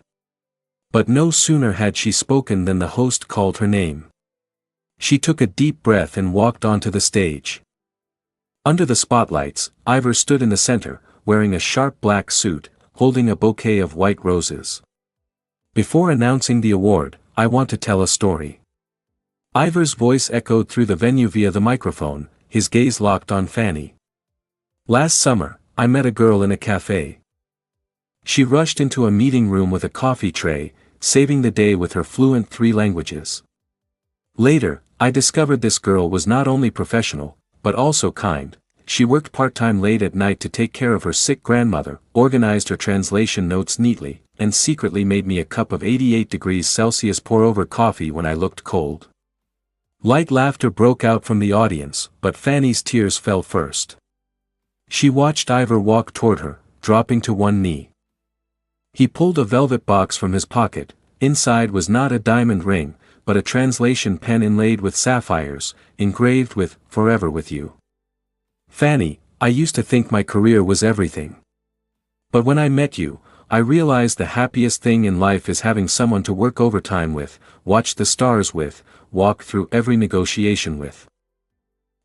But no sooner had she spoken than the host called her name. She took a deep breath and walked onto the stage. Under the spotlights, Ivor stood in the center, wearing a sharp black suit, holding a bouquet of white roses. "Before announcing the award, I want to tell a story." Ivor's voice echoed through the venue via the microphone, his gaze locked on Fanny. "Last summer, I met a girl in a cafe. She rushed into a meeting room with a coffee tray, saving the day with her fluent 3 languages. Later, I discovered this girl was not only professional, but also kind. She worked part-time late at night to take care of her sick grandmother, organized her translation notes neatly, and secretly made me a cup of 88 degrees Celsius pour-over coffee when I looked cold." Light laughter broke out from the audience, but Fanny's tears fell first. She watched Ivor walk toward her, dropping to one knee. He pulled a velvet box from his pocket. Inside was not a diamond ring, but a translation pen inlaid with sapphires, engraved with, "Forever with you." "Fanny, I used to think my career was everything. But when I met you, I realized the happiest thing in life is having someone to work overtime with, watch the stars with, walk through every negotiation with."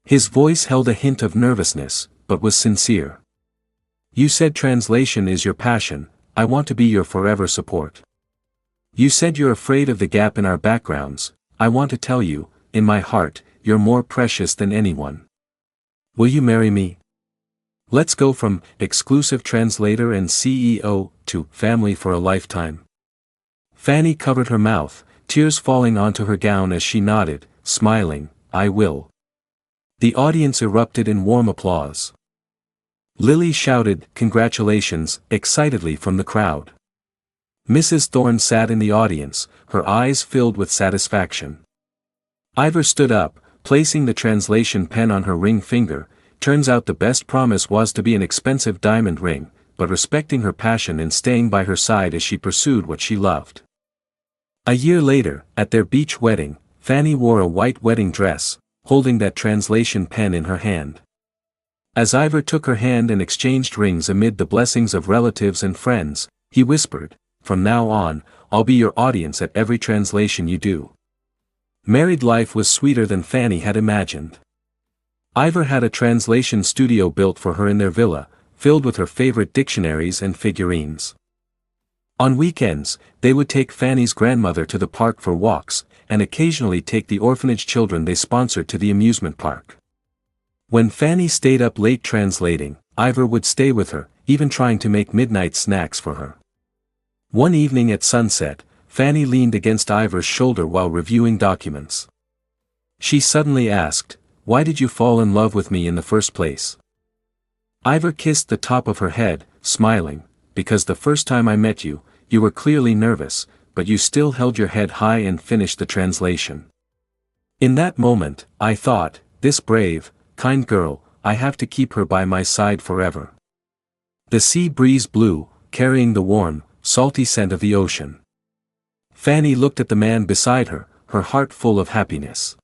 His voice held a hint of nervousness, but was sincere. "You said translation is your passion. I want to be your forever support. You said you're afraid of the gap in our backgrounds. I want to tell you, in my heart, you're more precious than anyone. Will you marry me? Let's go from exclusive translator and CEO to family for a lifetime." Fanny covered her mouth, tears falling onto her gown as she nodded, smiling, "I will." The audience erupted in warm applause. Lily shouted, "Congratulations," excitedly from the crowd. Mrs. Thorne sat in the audience, her eyes filled with satisfaction. Ivor stood up, placing the translation pen on her ring finger. Turns out the best promise was to be an expensive diamond ring, but respecting her passion and staying by her side as she pursued what she loved. A year later, at their beach wedding, Fanny wore a white wedding dress, holding that translation pen in her hand. As Ivor took her hand and exchanged rings amid the blessings of relatives and friends, he whispered, "From now on, I'll be your audience at every translation you do." Married life was sweeter than Fanny had imagined. Ivor had a translation studio built for her in their villa, filled with her favorite dictionaries and figurines. On weekends, they would take Fanny's grandmother to the park for walks, and occasionally take the orphanage children they sponsored to the amusement park. When Fanny stayed up late translating, Ivor would stay with her, even trying to make midnight snacks for her. One evening at sunset, Fanny leaned against Ivor's shoulder while reviewing documents. She suddenly asked, "Why did you fall in love with me in the first place?" Ivor kissed the top of her head, smiling, "Because the first time I met you, you were clearly nervous, but you still held your head high and finished the translation. In that moment, I thought, this brave, kind girl, I have to keep her by my side forever." The sea breeze blew, carrying the warm, salty scent of the ocean. Fanny looked at the man beside her, her heart full of happiness.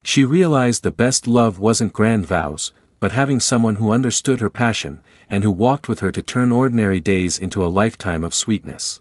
She realized the best love wasn't grand vows, but having someone who understood her passion, and who walked with her to turn ordinary days into a lifetime of sweetness.